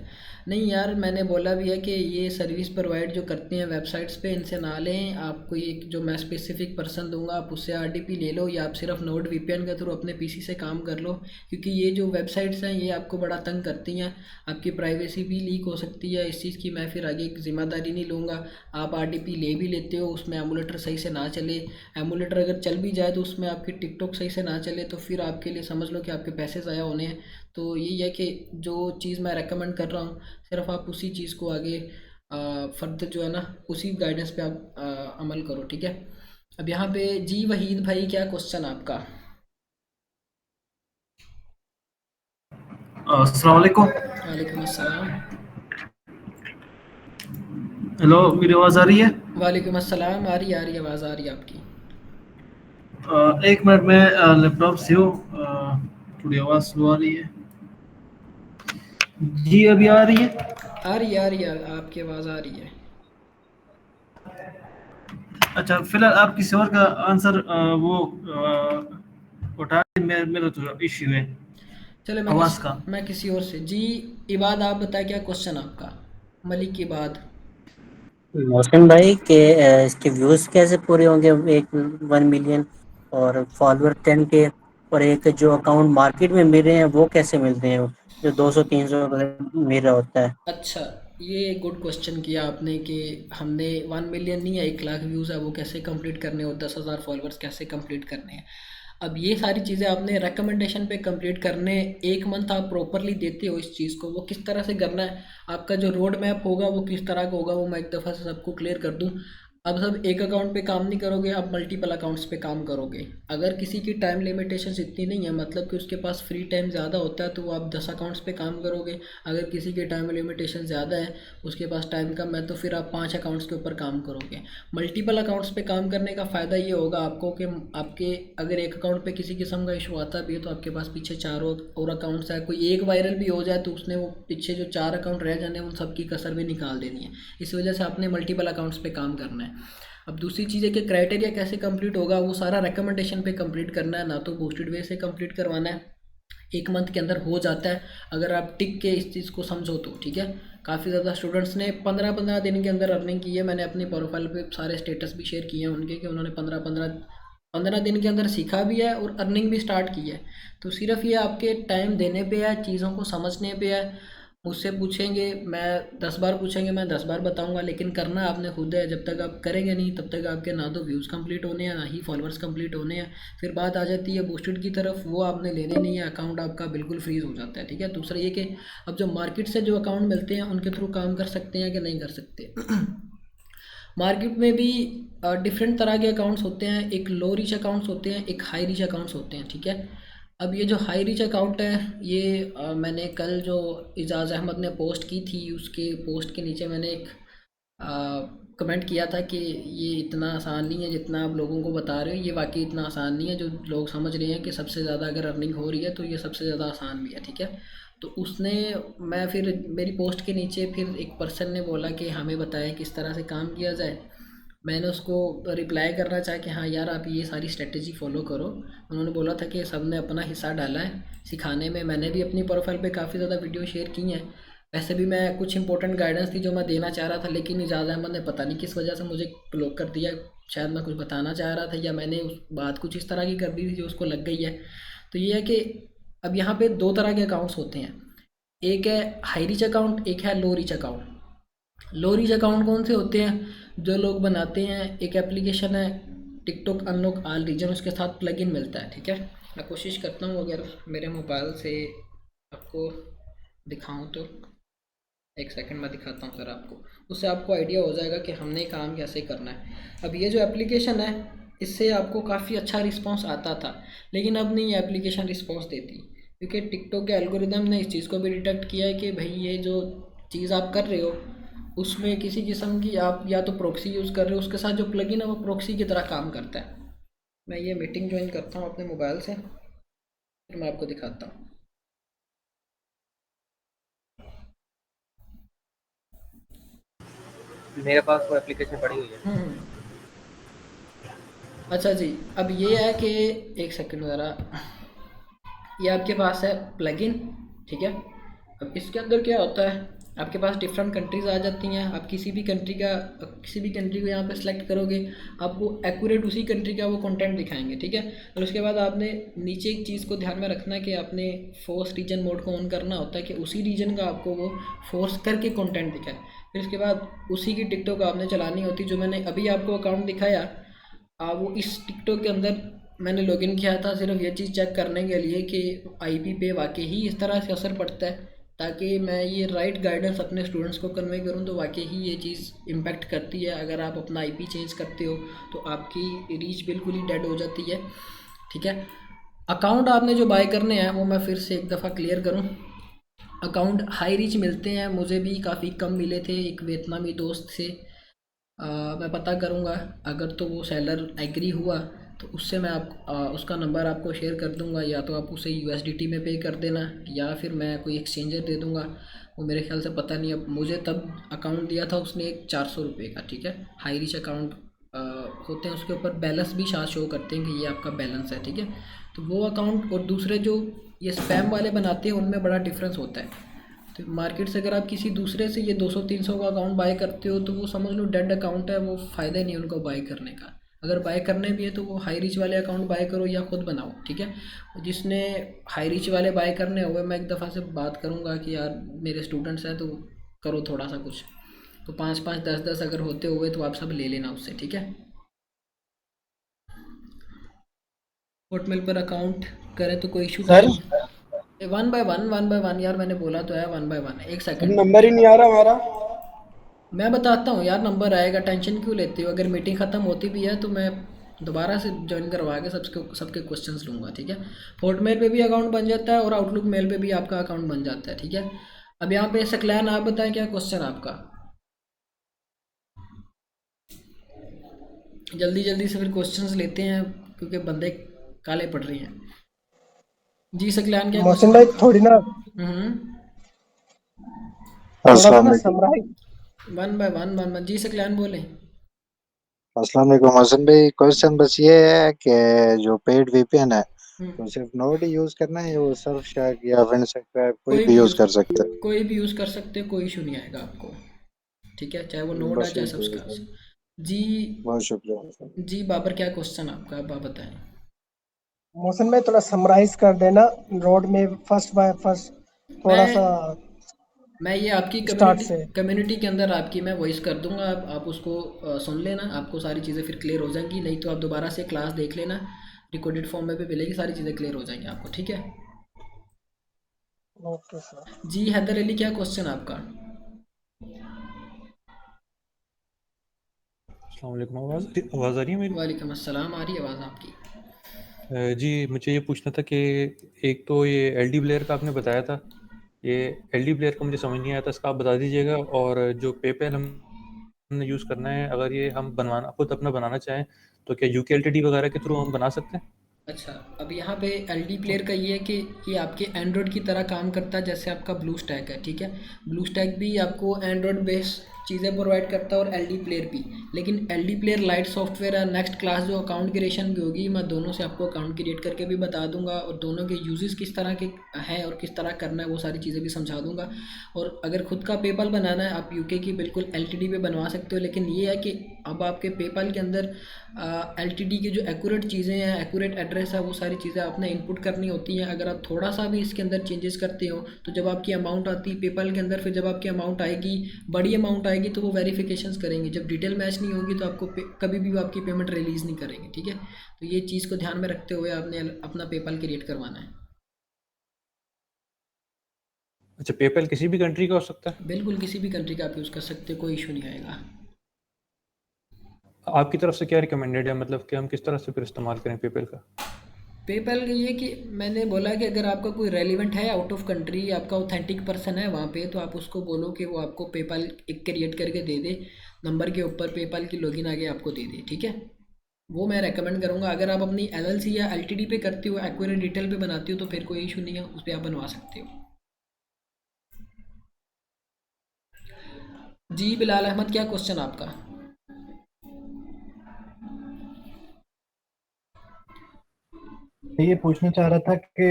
नहीं यार, मैंने बोला भी है कि ये सर्विस प्रोवाइड जो करते हैं वेबसाइट्स पे, इनसे ना लें। आपको ये जो मैं स्पेसिफिक पर्सन दूंगा आप उससे आरडीपी ले लो, या आप सिर्फ नोड वीपीएन के थ्रू अपने पीसी से काम कर लो। क्योंकि ये जो वेबसाइट्स हैं ये आपको बड़ा तंग करती हैं, आपकी प्राइवेसी भी लीक हो सकती है। इस चीज़ की मैं फिर आगे जिम्मेदारी नहीं लूँगा। आप आरडीपी ले भी लेते हो, उसमें एमुलेटर सही से ना चले, एमुलेटर अगर चल भी जाए तो उसमें आपकी टिकटॉक सही से ना चले, तो फिर आपके लिए समझ लो कि आपके पैसे ज़ाया होने हैं। तो यही है कि जो चीज़ मैं रेकमेंड कर रहा हूँ सिर्फ आप उसी चीज़ को आगे फर्दर जो है ना उसी गाइडेंस पे आप अमल करो, ठीक है। अब यहाँ पे जी वहीद भाई, क्या क्वेश्चन आपका? अस्सलाम वालेकुम। वालेकुम अस्सलाम। हेलो, मेरी आवाज़ आ रही है? वालेकुम अस्सलाम, आ रही है आवाज़ आ रही है आपकी। एक मिनट में लैपटॉप से हूँ। थोड़ी आवाज़ स्लो आ रही है। जी अभी आ रही है? आ रही है आपकी आवाज़ आ रही है। अच्छा, फिलहाल आप किसी और का आंसर वो उठा, मेरा तो इश्यू है चले आवाज़ का। मैं किसी और से जी। इबाद, आप बताए क्या क्वेश्चन आपका? मलिक इबाद। मोहसिन भाई के इसके व्यूज कैसे पूरे होंगे? एक 1 मिलियन और फॉलोअर 10 के, और एक जो अकाउंट मार्केट में मिल रहे हैं वो कैसे मिलते हैं, जो 200-300 मिल रहा होता है? अच्छा, ये गुड क्वेश्चन किया आपने कि हमने 1 मिलियन नहीं है, 1 लाख व्यूज़ है, वो कैसे कंप्लीट करने हो, 10,000 फॉलोअर्स कैसे कंप्लीट करने हैं। अब ये सारी चीज़ें आपने रिकमेंडेशन पे कंप्लीट करने, 1 मंथ आप प्रॉपरली देते हो इस चीज़ को, वो किस तरह से करना है, आपका जो रोड मैप होगा वो किस तरह का होगा, वो मैं एक दफ़ा से सबको क्लियर कर दूँ। अब सब एक अकाउंट पे काम नहीं करोगे, आप मल्टीपल अकाउंट्स पे काम करोगे। अगर किसी की टाइम लिमिटेशंस इतनी नहीं है, मतलब कि उसके पास फ्री टाइम ज़्यादा होता है, तो वो आप 10 अकाउंट्स पे काम करोगे। अगर किसी की टाइम लिमिटेशन ज़्यादा है, उसके पास टाइम कम है, तो फिर आप 5 अकाउंट्स के ऊपर काम करोगे। मल्टीपल अकाउंट्स पे काम करने का फ़ायदा ये होगा आपको कि आपके अगर एक अकाउंट पे किसी किस्म का इशू आता भी है तो आपके पास पीछे 4 और अकाउंट्स है, कोई एक वायरल भी हो जाए तो उसने वो पीछे जो 4 अकाउंट रह जाने हैं उन सबकी कसर भी निकाल देनी है। इस वजह से आपने मल्टीपल अकाउंट्स पे काम करना है। अब दूसरी चीज़ है कि क्राइटेरिया कैसे कंप्लीट होगा, वो सारा रिकमेंडेशन पे कंप्लीट करना है, ना तो बूस्टेड वे से कंप्लीट करवाना है। 1 मंथ के अंदर हो जाता है अगर आप टिक के इस चीज़ को समझो तो, ठीक है। काफ़ी ज़्यादा स्टूडेंट्स ने 15-15 दिन के अंदर अर्निंग की है। मैंने अपनी प्रोफाइल पे सारे स्टेटस भी शेयर किए हैं उनके कि उन्होंने 15-15 दिन के अंदर सीखा भी है और अर्निंग भी स्टार्ट की है। तो सिर्फ ये आपके टाइम देने पे है, चीज़ों को समझने पे है। मुझसे पूछेंगे, मैं 10 बार पूछेंगे, मैं 10 बार बताऊंगा, लेकिन करना आपने खुद है। जब तक आप करेंगे नहीं तब तक आपके ना तो व्यूज़ कंप्लीट होने हैं ना ही फॉलोअर्स कंप्लीट होने हैं। फिर बात आ जाती है बूस्टेड की तरफ, वो आपने लेने नहीं है, अकाउंट आपका बिल्कुल फ्रीज हो जाता है, ठीक है। दूसरा ये कि अब जो मार्केट से जो अकाउंट मिलते हैं उनके थ्रू काम कर सकते हैं कि नहीं कर सकते। मार्केट में भी डिफरेंट तरह के अकाउंट्स होते हैं, एक लो रीच अकाउंट्स होते हैं, एक हाई रीच अकाउंट्स होते हैं, ठीक है। अब ये जो हाई रीच अकाउंट है ये मैंने कल जो इजाज़ अहमद ने पोस्ट की थी उसके पोस्ट के नीचे मैंने एक कमेंट किया था कि ये इतना आसान नहीं है जितना आप लोगों को बता रहे हो। ये वाकई इतना आसान नहीं है, जो लोग समझ रहे हैं कि सबसे ज़्यादा अगर अर्निंग हो रही है तो ये सबसे ज़्यादा आसान भी है, ठीक है। तो उसने, मैं फिर मेरी पोस्ट के नीचे फिर एक पर्सन ने बोला कि हमें बताएं किस तरह से काम किया जाए। मैंने उसको रिप्लाई करना चाहा कि हाँ यार आप ये सारी स्ट्रेटजी फॉलो करो। उन्होंने बोला था कि सब ने अपना हिस्सा डाला है सिखाने में। मैंने भी अपनी प्रोफाइल पे काफ़ी ज़्यादा वीडियो शेयर की हैं। वैसे भी मैं कुछ इंपॉर्टेंट गाइडेंस थी जो मैं देना चाह रहा था, लेकिन इजाज़ अहमद ने पता नहीं किस वजह से मुझे ब्लॉक कर दिया। शायद मैं कुछ बताना चाह रहा था या मैंने उस बात कुछ इस तरह की कर दी थी जो उसको लग गई है। तो ये है कि अब यहाँ पे 2 तरह के अकाउंट्स होते हैं। एक है हाई रीच अकाउंट, एक है लो रीच अकाउंट। लो रीच अकाउंट कौन से होते हैं? जो लोग बनाते हैं, एक एप्लीकेशन है टिकटॉक अनलॉक ऑल रीजन, उसके साथ प्लगइन मिलता है, ठीक है। मैं कोशिश करता हूँ अगर मेरे मोबाइल से आपको दिखाऊं तो, एक सेकंड में दिखाता हूँ सर आपको, उससे आपको आइडिया हो जाएगा कि हमने काम कैसे करना है। अब ये जो एप्लीकेशन है, इससे आपको काफ़ी अच्छा रिस्पांस आता था, लेकिन अब नहीं ये एप्लीकेशन रिस्पांस देती, क्योंकि टिकटॉक के एल्गोरिदम ने इस चीज़ को भी डिटेक्ट किया है कि भाई ये जो चीज़ आप कर रहे हो उसमें किसी किस्म की आप या तो प्रॉक्सी यूज़ कर रहे हो, उसके साथ जो प्लगइन है वो प्रॉक्सी की तरह काम करता है। मैं ये मीटिंग ज्वाइन करता हूँ अपने मोबाइल से, फिर मैं आपको दिखाता हूँ। मेरे पास वो एप्लीकेशन पड़ी हुई है। अच्छा जी, अब ये है कि एक सेकंड ज़रा, ये आपके पास है प्लगइन, ठीक है। अब इसके अंदर क्या होता है, आपके पास डिफरेंट कंट्रीज़ आ जाती हैं, आप किसी भी कंट्री को यहाँ पे सेलेक्ट करोगे, आपको एक्यूरेट उसी कंट्री का वो कंटेंट दिखाएंगे, ठीक है। और उसके बाद आपने नीचे एक चीज़ को ध्यान में रखना है कि आपने फोर्स रीजन मोड को ऑन करना होता है कि उसी रीजन का आपको वो फोर्स करके कंटेंट दिखाए। फिर उसके बाद उसी की टिकटॉक आपने चलानी होती, जो मैंने अभी आपको अकाउंट दिखाया, वो इस टिकटॉक के अंदर मैंने लॉगिन किया था सिर्फ ये चीज़ चेक करने के लिए कि आईपी पे वाकई ही इस तरह से असर पड़ता है, ताकि मैं ये राइट गाइडेंस अपने स्टूडेंट्स को कन्वे करूँ, तो वाकई ही ये चीज़ इम्पैक्ट करती है। अगर आप अपना आईपी चेंज करते हो तो आपकी रीच बिल्कुल ही डेड हो जाती है, ठीक है। अकाउंट आपने जो बाय करने हैं वो मैं फिर से एक दफ़ा क्लियर करूँ, अकाउंट हाई रीच मिलते हैं, मुझे भी काफ़ी कम मिले थे एक वियतनामी दोस्त से। मैं पता करूँगा, अगर तो वो सेलर एग्री हुआ तो उससे मैं उसका नंबर आपको शेयर कर दूँगा, या तो आप उसे USDT में पे कर देना, या फिर मैं कोई एक्सचेंजर दे दूँगा। वो मेरे ख्याल से पता नहीं, अब मुझे तब अकाउंट दिया था उसने एक 400 रुपये का, ठीक है। हाई रीच अकाउंट होते हैं, उसके ऊपर बैलेंस भी साथ शो करते हैं कि ये आपका बैलेंस है, ठीक है। तो वो अकाउंट और दूसरे जो ये स्पैम वाले बनाते हैं उनमें बड़ा डिफरेंस होता है। तो मार्केट से अगर आप किसी दूसरे से ये 200-300 का अकाउंट बाय करते हो तो वो समझ लो डेड अकाउंट है, वो फ़ायदा ही नहीं उनको बाय करने का। अगर बाय करने भी है तो वो हाई रीच वाले अकाउंट बाय करो या खुद बनाओ, ठीक है। जिसने हाई रीच वाले बाय करने हुए, मैं एक दफ़ा से बात करूँगा कि यार मेरे स्टूडेंट्स हैं तो करो थोड़ा सा कुछ, तो 5-5 10-10 अगर होते हुए तो आप सब ले लेना उससे, ठीक है। हॉटमेल पर अकाउंट करें तो कोई इशू सर नहीं। वन बाय वन यार, मैंने बोला तो है वन बाय वन। एक सेकंड, नंबर ही नहीं आ रहा हमारा। मैं बताता हूँ यार, नंबर आएगा, टेंशन क्यों लेते हो। अगर मीटिंग ख़त्म होती भी है तो मैं दोबारा से ज्वाइन करवा के सबके क्वेश्चंस लूँगा, ठीक है। हॉटमेल पे भी अकाउंट बन जाता है और आउटलुक मेल पे भी आपका अकाउंट बन जाता है, ठीक है। अब यहाँ पे सकलैन, आप बताएं क्या क्वेश्चन आपका, जल्दी जल्दी से फिर क्वेश्चंस लेते हैं क्योंकि बंदे काले पड़ रही हैं। जी सकलैन, क्या मोहसिन क्वेश्चन भाई आपका? थोड़ी ना थोड़ा सा अस्सलाम ना वालेकुम। समराइज। One by one. जी सकलैन बोलें। अस्सलाम वालेकुम मोहसिन भाई, क्वेश्चन बस ये है कि जो पेड वीपीएन है तो हम्म, सिर्फ नोड ही यूज करना है या वो सर्फ या विंडसक्राइब कोई भी यूज कर सकते हैं? कोई भी यूज़ कर सकते हो, कोई इशू नहीं आएगा आपको, ठीक है, चाहे वो नोड है बस चाहे यही चाहिए सब्सक्राइब। सर। जी बहुत शुक्रिया। जी बाबर, क्या क्वेश्चन आपका, अब आप बताएं। मोहसिन भाई थोड़ा समराइज कर देना रोड में फर्स्ट बाय फर्स्ट, थोड़ा सा मैं मैं ये आपकी स्टार्ट कम्युनिटी से। कम्युनिटी के अंदर आपकी मैं वॉइस कर दूंगा, आप उसको सुन लेना, आपको सारी चीज़ें फिर क्लियर हो जाएंगी। नहीं तो आप दोबारा से क्लास देख लेना, रिकॉर्डेड फॉर्म में भी मिलेगी, सारी चीज़ें क्लियर हो जाएंगी आपको, ठीक है। Okay sir. जी हैदर अली, क्या क्वेश्चन आपका? अस्सलाम वालेकुम। आवाज़ आ रही है मेरी? वालेकुम अस्सलाम, आ रही है आवाज़ आपकी। जी मुझे ये पूछना था कि एक तो ये एलडी प्लेयर का आपने बताया था, ये एलडी प्लेयर का मुझे समझ नहीं आया था, इसका आप बता दीजिएगा। और जो पेपैल हमने यूज़ करना है, अगर ये हम बनवाना खुद अपना बनाना चाहें तो क्या यूकेएलटीडी वगैरह के थ्रू हम बना सकते हैं? अच्छा, अब यहाँ पे एलडी प्लेयर का ये है कि ये आपके एंड्रॉयड की तरह काम करता है, जैसे आपका ब्लू स्टैक है, ठीक है। ब्लू स्टैक भी आपको एंड्रॉयड बेस चीज़ें प्रोवाइड करता है और एल डी प्लेयर भी। लेकिन L D player light software है। नेक्स्ट क्लास जो अकाउंट क्रिएशन की होगी, मैं दोनों से आपको अकाउंट क्रिएट करके भी बता दूंगा और दोनों के यूजेस किस तरह के हैं और किस तरह करना है वो सारी चीज़ें भी समझा दूंगा। और अगर खुद का पेपल बनाना है, आप यूके की बिल्कुल एलटीडी पे बनवा सकते हो। लेकिन ये है कि अब आपके पेपल के अंदर एलटीडी की जो एक्यूरेट चीज़ें हैं, एक्यूरेट एड्रेस है, वो सारी चीज़ें आपने इनपुट करनी होती हैं। अगर आप थोड़ा सा भी इसके अंदर चेंजेस करते हो तो जब आपकी अमाउंट आती है पेपल के अंदर, फिर जब आपकी अमाउंट आएगी, बड़ी अमाउंट आएगी, तो वो वेरिफिकेशंस करेंगे। जब डिटेल मैच नहीं होगी तो आपको कभी भी वो आपकी पेमेंट रिलीज़ नहीं करेंगे, ठीक है। तो ये चीज़ को ध्यान में रखते हुए आपने अपना पेपल क्रिएट करवाना है। अच्छा, पेपैल किसी भी कंट्री का हो सकता है? बिल्कुल किसी भी कंट्री का आप यूज़ कर सकते हो, कोई इशू नहीं आएगा। आपकी तरफ से क्या रिकमेंडेड है, मतलब कि हम किस तरह से फिर इस्तेमाल करें पेपैल का? पेपैल ये कि मैंने बोला कि अगर आपका कोई रेलिवेंट है आउट ऑफ कंट्री, आपका ऑथेंटिक पर्सन है वहाँ पे, तो आप उसको बोलो कि वो आपको पेपैल एक क्रिएट करके दे दे, नंबर के ऊपर पेपैल की लॉगिन आगे आपको दे दे, ठीक है। वो मैं रेकमेंड करूँगा। अगर आप अपनी एलएलसी या एलटीडी पे करते हो, एक्यूरेट डिटेल पे बनाते हो, तो फिर कोई इशू नहीं है, उस पर आप बनवा सकते हो। जी बिलाल अहमद, क्या क्वेश्चन आपका? ये पूछना चाह रहा था कि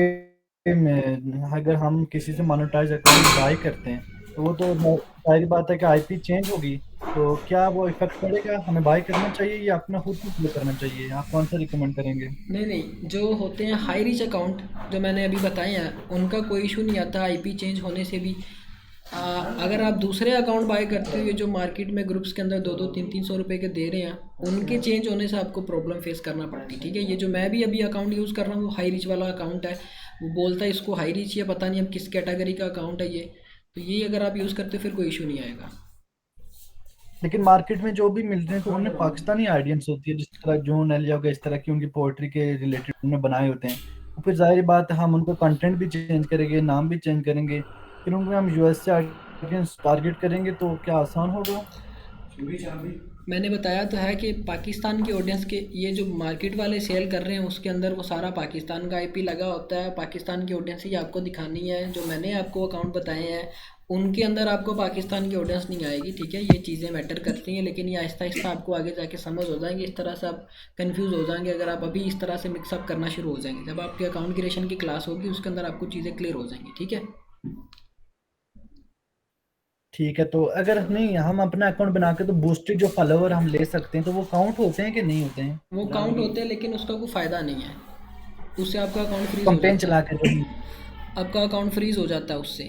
अगर हम किसी से मोनेटाइज अकाउंट बाय करते हैं तो वो तो जाहिर बात है कि आईपी चेंज होगी, तो क्या वो इफेक्ट पड़ेगा? हमें बाय करना चाहिए या अपना खुद ही करना चाहिए? आप कौन सा रिकमेंड करेंगे? नहीं, जो होते हैं हाई रीच अकाउंट जो मैंने अभी बताए हैं, उनका कोई इशू नहीं आता आईपी चेंज होने से भी। अगर आप दूसरे अकाउंट बाय करते हो, जो मार्केट में ग्रुप्स के अंदर 2-2, 300 रुपए के दे रहे हैं, उनके चेंज होने से आपको प्रॉब्लम फेस करना पड़ती है, ठीक है। ये जो मैं भी अभी अकाउंट यूज़ कर रहा हूँ वो हाई रीच वाला अकाउंट है। वो बोलता है इसको हाई रीच, या पता नहीं अब किस कैटेगरी का अकाउंट है ये। तो ये अगर आप यूज़ करते हो फिर कोई इशू नहीं आएगा। लेकिन मार्केट में जो भी मिल रहे हैं तो उनमें पाकिस्तानी आइडियंस होती है, जिस तरह जून एलिया वगैरह इस तरह की उनकी पोइट्री के रिलेटेड उन्होंने बनाए होते हैं। तो फिर जाहिर बात है हम उनका कंटेंट भी चेंज करेंगे, नाम भी चेंज करेंगे, फिर उनमें हम यूएस से ऑडियंस टारगेट करेंगे, तो क्या आसान होगा? मैंने बताया तो है कि पाकिस्तान की ऑडियंस के ये जो मार्केट वाले सेल कर रहे हैं उसके अंदर वो सारा पाकिस्तान का आईपी लगा होता है। पाकिस्तान की ऑडियंस ही आपको दिखानी है। जो मैंने आपको अकाउंट बताए हैं उनके अंदर आपको पाकिस्तान की ऑडियंस नहीं आएगी, ठीक है। ये चीज़ें मैटर करती हैं, लेकिन ये आहिस्ता आहिस्ता आपको आगे जाके समझ हो जाएंगे। इस तरह से आप कंफ्यूज हो जाएंगे अगर आप अभी इस तरह से मिक्सअप करना शुरू हो जाएंगे। जब आपके अकाउंट क्रिएशन की क्लास होगी उसके अंदर आपको चीज़ें क्लियर हो जाएंगी, ठीक है। ठीक है, तो अगर नहीं हम अपना अकाउंट बना के तो बूस्टेड जो फॉलोवर हम ले सकते हैं, तो वो काउंट होते हैं कि नहीं होते हैं? वो काउंट होते हैं लेकिन उसका कोई फ़ायदा नहीं है, उससे आपका अकाउंट फ्रीज हो कंपेन जाता चला है। के आपका अकाउंट फ्रीज हो जाता है उससे।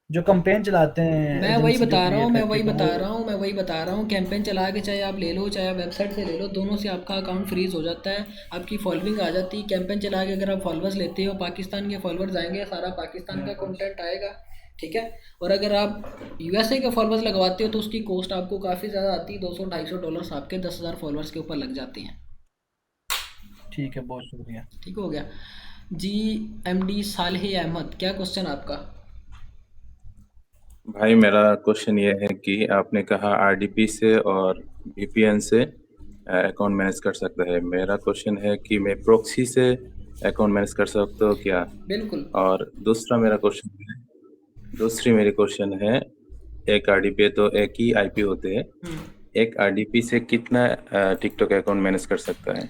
जो कंपेन चलाते हैं मैं वही एजेंसी जो बता रहा हूँ, क्रिएट मैं करती वही है, तो बता वो रहा हूँ, मैं वही बता रहा हूँ। कैंपेन चला के चाहे आप ले लो चाहे आप वेबसाइट से ले लो, दोनों से आपका अकाउंट फ्रीज हो जाता है, आपकी फॉलोइंग आ जाती है। कैंपेन चला के अगर आप फॉलोअर्स लेते हो, पाकिस्तान के फॉलोअर्स आएंगे, सारा पाकिस्तान का कंटेंट आएगा, ठीक है। और अगर आप यूएसए के फॉलोअर्स लगवाते हो तो उसकी कॉस्ट आपको काफ़ी ज़्यादा आती है, $200-250 आपके 10,000 फॉलोअर्स के ऊपर लग जाते हैं। ठीक है, बहुत शुक्रिया। ठीक हो गया जी। एमडी सालेह अहमद, क्या क्वेश्चन आपका? भाई मेरा क्वेश्चन ये है कि आपने कहा आरडीपी से और वीपीएन से अकाउंट मैनेज कर सकता है। मेरा क्वेश्चन है कि मैं प्रॉक्सी से अकाउंट मैनेज कर सकता हूँ क्या? बिल्कुल। और दूसरी मेरी क्वेश्चन है, एक आरडीपी तो एक ही आईपी होते हैं, एक आरडीपी से कितना टिकटॉक अकाउंट मैनेज कर सकता है?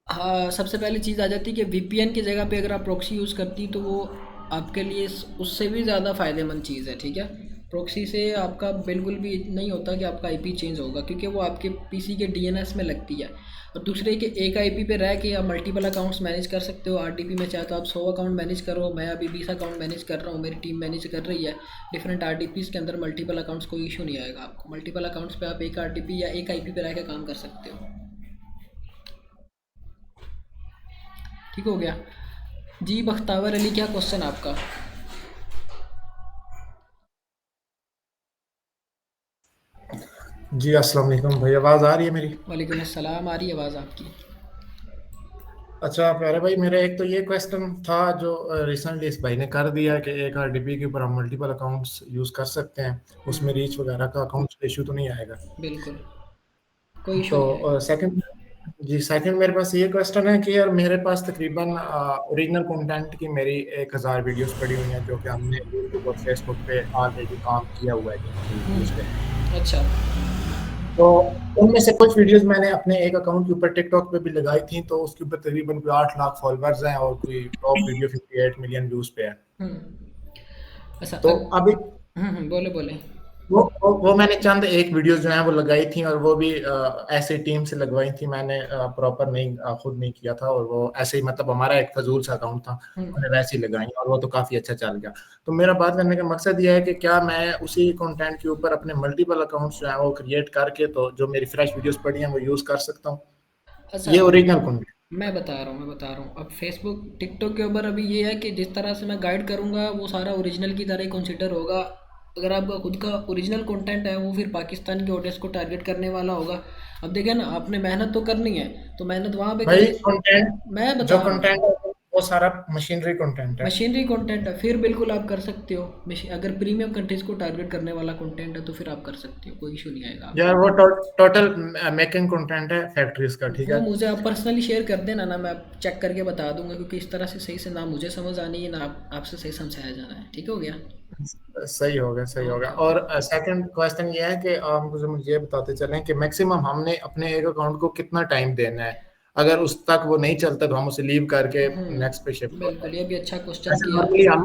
हाँ, सबसे पहली चीज़ आ जाती है कि वीपीएन की जगह पे अगर आप प्रॉक्सी यूज़ करती तो वो आपके लिए उससे भी ज़्यादा फ़ायदेमंद चीज़ है, ठीक है। प्रॉक्सी से आपका बिल्कुल भी नहीं होता कि आपका आईपी चेंज होगा, क्योंकि वो आपके पीसी के डीएनएस में लगती है। और दूसरे के एक आईपी पे रह के आप मल्टीपल अकाउंट्स मैनेज कर सकते हो। आरडीपी में चाहे तो आप 100 अकाउंट मैनेज करो, मैं अभी 20 अकाउंट मैनेज कर रहा हूँ, मेरी टीम मैनेज कर रही है। डिफरेंट आरडीपीज़ के अंदर मल्टीपल अकाउंट्स, कोई इशू नहीं आएगा आपको। मल्टीपल अकाउंट्स पे आप एक आरडीपी या एक आईपी पे रह के काम कर सकते हो। ठीक हो गया जी। बख्तावर अली, क्या क्वेश्चन आपका? जी अस्सलाम वालेकुम भाई, आवाज़ आ रही है मेरी? वालेकुम अस्सलाम, आ रही है आवाज़ आपकी। अच्छा प्यारे भाई, मेरा एक तो ये क्वेश्चन था जो रिसेंटली इस भाई ने कर दिया कि एक आरडीपी के ऊपर हम मल्टीपल अकाउंट्स यूज़ कर सकते हैं, उसमें रीच वगैरह का अकाउंट इशू तो नहीं आएगा? बिल्कुल कोई इशू नहीं आएगा। तो सेकंड जी सेकंड मेरे पास ये क्वेश्चन है कि यार मेरे पास तकरीबन ओरिजिनल कंटेंट की मेरी 1000 वीडियोस पड़ी हुई हैं जो कि हमने यूट्यूब और फेसबुक पे ऑलरेडी काम किया हुआ है जिन वीडियोस पे। अच्छा तो उनमें से कुछ वीडियोस मैंने अपने एक अकाउंट के ऊपर टिकटॉक पे भी लगाई थी, तो उसके ऊपर तकरीबन कोई 8 लाख फॉलोअर्स हैं और कोई टॉप वीडियो 58 मिलियन व्यूज पे है। अच्छा तो अभी बोले बोले वो मैंने चंद एक वीडियो जो है वो लगाई थी और वो भी ऐसे टीम से लगवाई थी मैंने, प्रॉपर नहीं खुद नहीं किया था, और वो ऐसे ही मतलब हमारा एक फजूल सा अकाउंट था, मैंने वैसे ही लगाई और वो तो काफी अच्छा चल गया। तो मेरा बात करने का मकसद ये है कि क्या मैं उसी कंटेंट के ऊपर अपने मल्टीपल अकाउंट्स जो है वो क्रिएट करके तो जो मेरी फ्रेश वीडियोस पड़ी हैं वो यूज कर सकता हूँ? अच्छा ये ओरिजिनल कंटेंट मैं बता रहा हूँ अब फेसबुक टिकटॉक के ऊपर अभी ये है कि जिस तरह से मैं गाइड करूँगा वो सारा ओरिजिनल की तरह ही कंसिडर होगा। अगर आपका खुद का ओरिजिनल कंटेंट है वो फिर पाकिस्तान के ऑडियंस को टारगेट करने वाला होगा। अब देखिए ना, आपने मेहनत तो करनी है तो मेहनत वहाँ पे भाई करें। कंटेंट मैं बता जो रहा हूँ कंटेंट है वो सारा मशीनरी कंटेंट है। मशीनरी कंटेंट है, फिर बिल्कुल आप कर सकते हो। अगर प्रीमियम कंट्रीज को टारगेट करने वाला कंटेंट है तो फिर आप कर सकते हो, कोई इशू नहीं आएगा आपको। यार वो टोटल मेकिंग कंटेंट है फैक्ट्रीज का, ठीक वो है। मुझे आप पर्सनली शेयर कर देना ना, मैं चेक करके बता दूंगा, क्योंकि इस तरह से सही से ना मुझे समझ आनी है ना आपसे सही समझाया जाना है। ठीक हो गया? सही हो गया, सही हो गया। और सेकंड क्वेश्चन ये है कि आप मुझे ये बताते चलें कि मैक्सिमम हमने अपने एक अकाउंट को कितना टाइम देना है, अगर उस तक वो नहीं चलता तो हम उसे लीव करके नेक्स्ट पे शिफ्ट होते बिल्कुल, हैं। ये भी अच्छा क्वेश्चन ऐसे किया।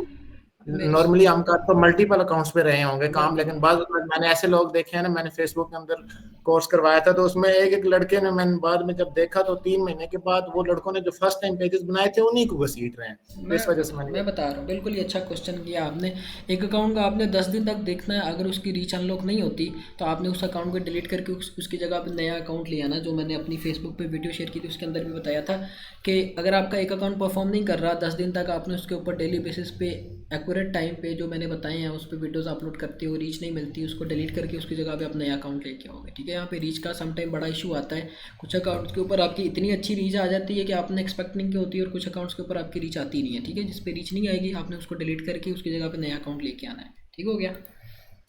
नॉर्मली हम कर तो मल्टीपल अकाउंट्स पे रहे होंगे काम, बिल्कुल। लेकिन बाद मैंने ऐसे लोग देखे हैं ना, मैंने फेसबुक के अंदर कोर्स करवाया था तो उसमें एक लड़के ने, मैंने बाद में जब देखा तो 3 महीने के बाद वो लड़कों ने जो फर्स्ट टाइम पेजेस बनाए थे उन्हीं को घसीट रहे हैं, तो इस वजह से मैं बता रहा हूँ, बिल्कुल ही अच्छा क्वेश्चन किया आपने। एक अकाउंट का आपने 10 दिन तक देखना है, अगर उसकी रीच अनलॉक नहीं होती तो आपने उस अकाउंट को डिलीट करके उसकी जगह पे नया अकाउंट लिया ना। जो मैंने अपनी फेसबुक पे वीडियो शेयर की थी उसके अंदर भी बताया था कि अगर आपका एक अकाउंट परफॉर्म नहीं कर रहा 10 दिन तक, आपने उसके ऊपर डेली बेसिस पे एक्यूरेट टाइम पे जो मैंने बताए हैं उस पर वीडियोस अपलोड करते हो, रीच नहीं मिलती, उसको डिलीट करके उसकी जगह पे आप नया अकाउंट लेके आओगे। ठीक है, यहाँ पे रीच का समटाइम बड़ा इशू आता है। कुछ अकाउंट्स के ऊपर आपकी इतनी अच्छी रीच आ जाती है कि आपने एक्सपेक्ट नहीं की होती है, और कुछ अकाउंट्स के ऊपर आपकी रीच आती नहीं है। ठीक है, जिस पे रीच नहीं आएगी आपने उसको डिलीट करके उसकी जगह पे नया अकाउंट लेके आना है। ठीक हो गया?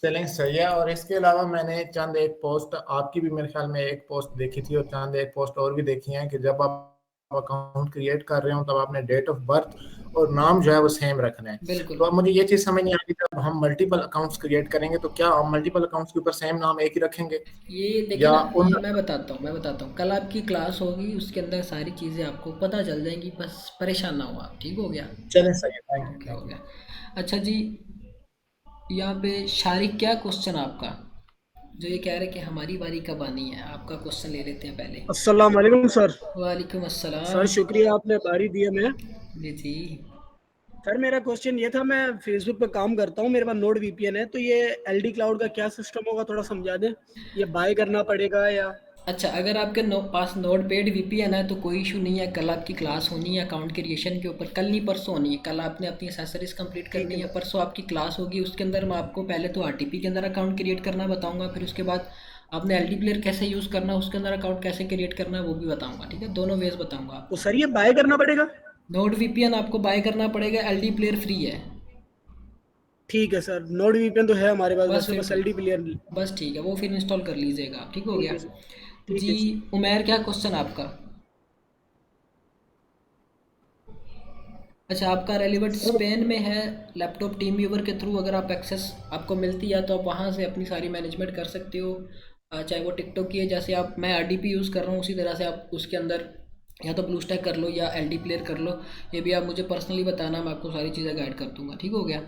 चलें, सही है। और इसके अलावा मैंने चंद एक पोस्ट आपकी भी मेरे ख्याल में एक पोस्ट देखी थी और चंद एक पोस्ट और भी देखी हैं कि जब आप अकाउंट क्रिएट कर रहे हो तब आपने डेट ऑफ बर्थ और नाम जो है वो सेम रखना है। बिल्कुल। तो अब मुझे ये चीज समझ नहीं आ रही, जब हम मल्टीपल अकाउंट्स क्रिएट करेंगे तो क्या हम मल्टीपल अकाउंट्स के ऊपर सेम नाम एक ही रखेंगे? ये देखिए ना, ये मैं बताता हूँ कल आपकी क्लास होगी, उसके अंदर सारी चीज़ें आपको पता चल जाएंगी, बस परेशान ना हो आप। ठीक हो गया? चलें, सही है, थैंक यू। हो गया। अच्छा जी, यहाँ पे शारिक क्या क्वेश्चन आपका, जो ये कह रहे कि हमारी बारी कब आनी है? आपका क्वेश्चन ले लेते हैं पहले। अस्सलाम वालेकुम सर। वालेकुम अस्सलाम। सर शुक्रिया, आपने बारी दी हमें। जी जी। सर मेरा क्वेश्चन ये था, मैं फेसबुक पे काम करता हूँ, मेरे पास नोड वीपीएन है, तो ये एलडी क्लाउड का क्या सिस्टम होगा, थोड़ा समझा दें। ये बाय करना पड़ेगा या? अच्छा, अगर आपके पास नोड पेड वीपीएन है तो कोई इशू नहीं है। कल आपकी क्लास होनी है अकाउंट क्रिएशन के ऊपर, कल नहीं परसों होनी है। कल आपने अपनी एक्सेसरीज कंप्लीट करनी है, परसों आपकी क्लास होगी। उसके अंदर मैं आपको पहले तो आरटीपी के अंदर अकाउंट क्रिएट करना बताऊंगा, फिर उसके बाद आपने एलडी प्लेयर कैसे यूज़ करना है, उसके अंदर अकाउंट कैसे क्रिएट करना है वो भी बताऊंगा। ठीक है, दोनों वेज बताऊंगा। तो सर ये बाय करना पड़ेगा? नोड वीपीएन आपको बाय करना पड़ेगा, एलडी प्लेयर फ्री है। ठीक है सर, नोड वीपीएन तो है हमारे पास, बस एलडी प्लेयर। बस ठीक है, वो फिर इंस्टॉल कर लीजिएगा आप। ठीक हो गया जी। उमैर क्या क्वेश्चन आपका? अच्छा, आपका रेलिवेंट स्पेन में है, लैपटॉप टीम व्यूवर के थ्रू अगर आप एक्सेस आपको मिलती है तो आप वहाँ से अपनी सारी मैनेजमेंट कर सकते हो, चाहे वो टिकटॉक की है। जैसे मैं आरडीपी यूज़ कर रहा हूँ उसी तरह से आप उसके अंदर या तो ब्लू स्टैक कर लो या एलडी प्लेयर कर लो। ये भी आप मुझे पर्सनली बताना, मैं आपको सारी चीज़ें गाइड कर दूंगा। ठीक हो गया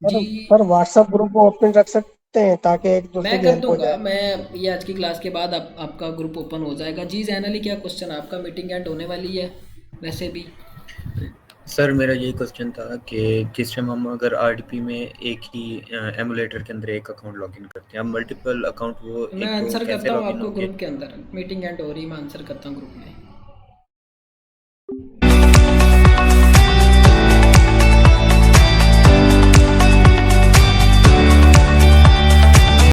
जी? पर व्हाट्सएप ग्रुप को ओपन रख सकते हैं ताकि एक दूसरे मैं की कर हेल्प हो दूंगा, जाए। मैं ये आज की क्लास के बाद आपका ग्रुप ओपन हो जाएगा जी। जैनली क्या क्वेश्चन आपका? मीटिंग एंड होने वाली है वैसे भी। सर मेरा यही क्वेश्चन था कि किस टाइम हम अगर आरडीपी में एक ही एमुलेटर के अंदर एक अकाउंट लॉगिन करते हैं, हम मल्टीपल अकाउंट वो मैं एक तो आंसर कैसे करता हूँ लॉगिन आपको होंगे? ग्रुप के अंदर, मीटिंग एंड हो रही, मैं आंसर करता हूँ ग्रुप में।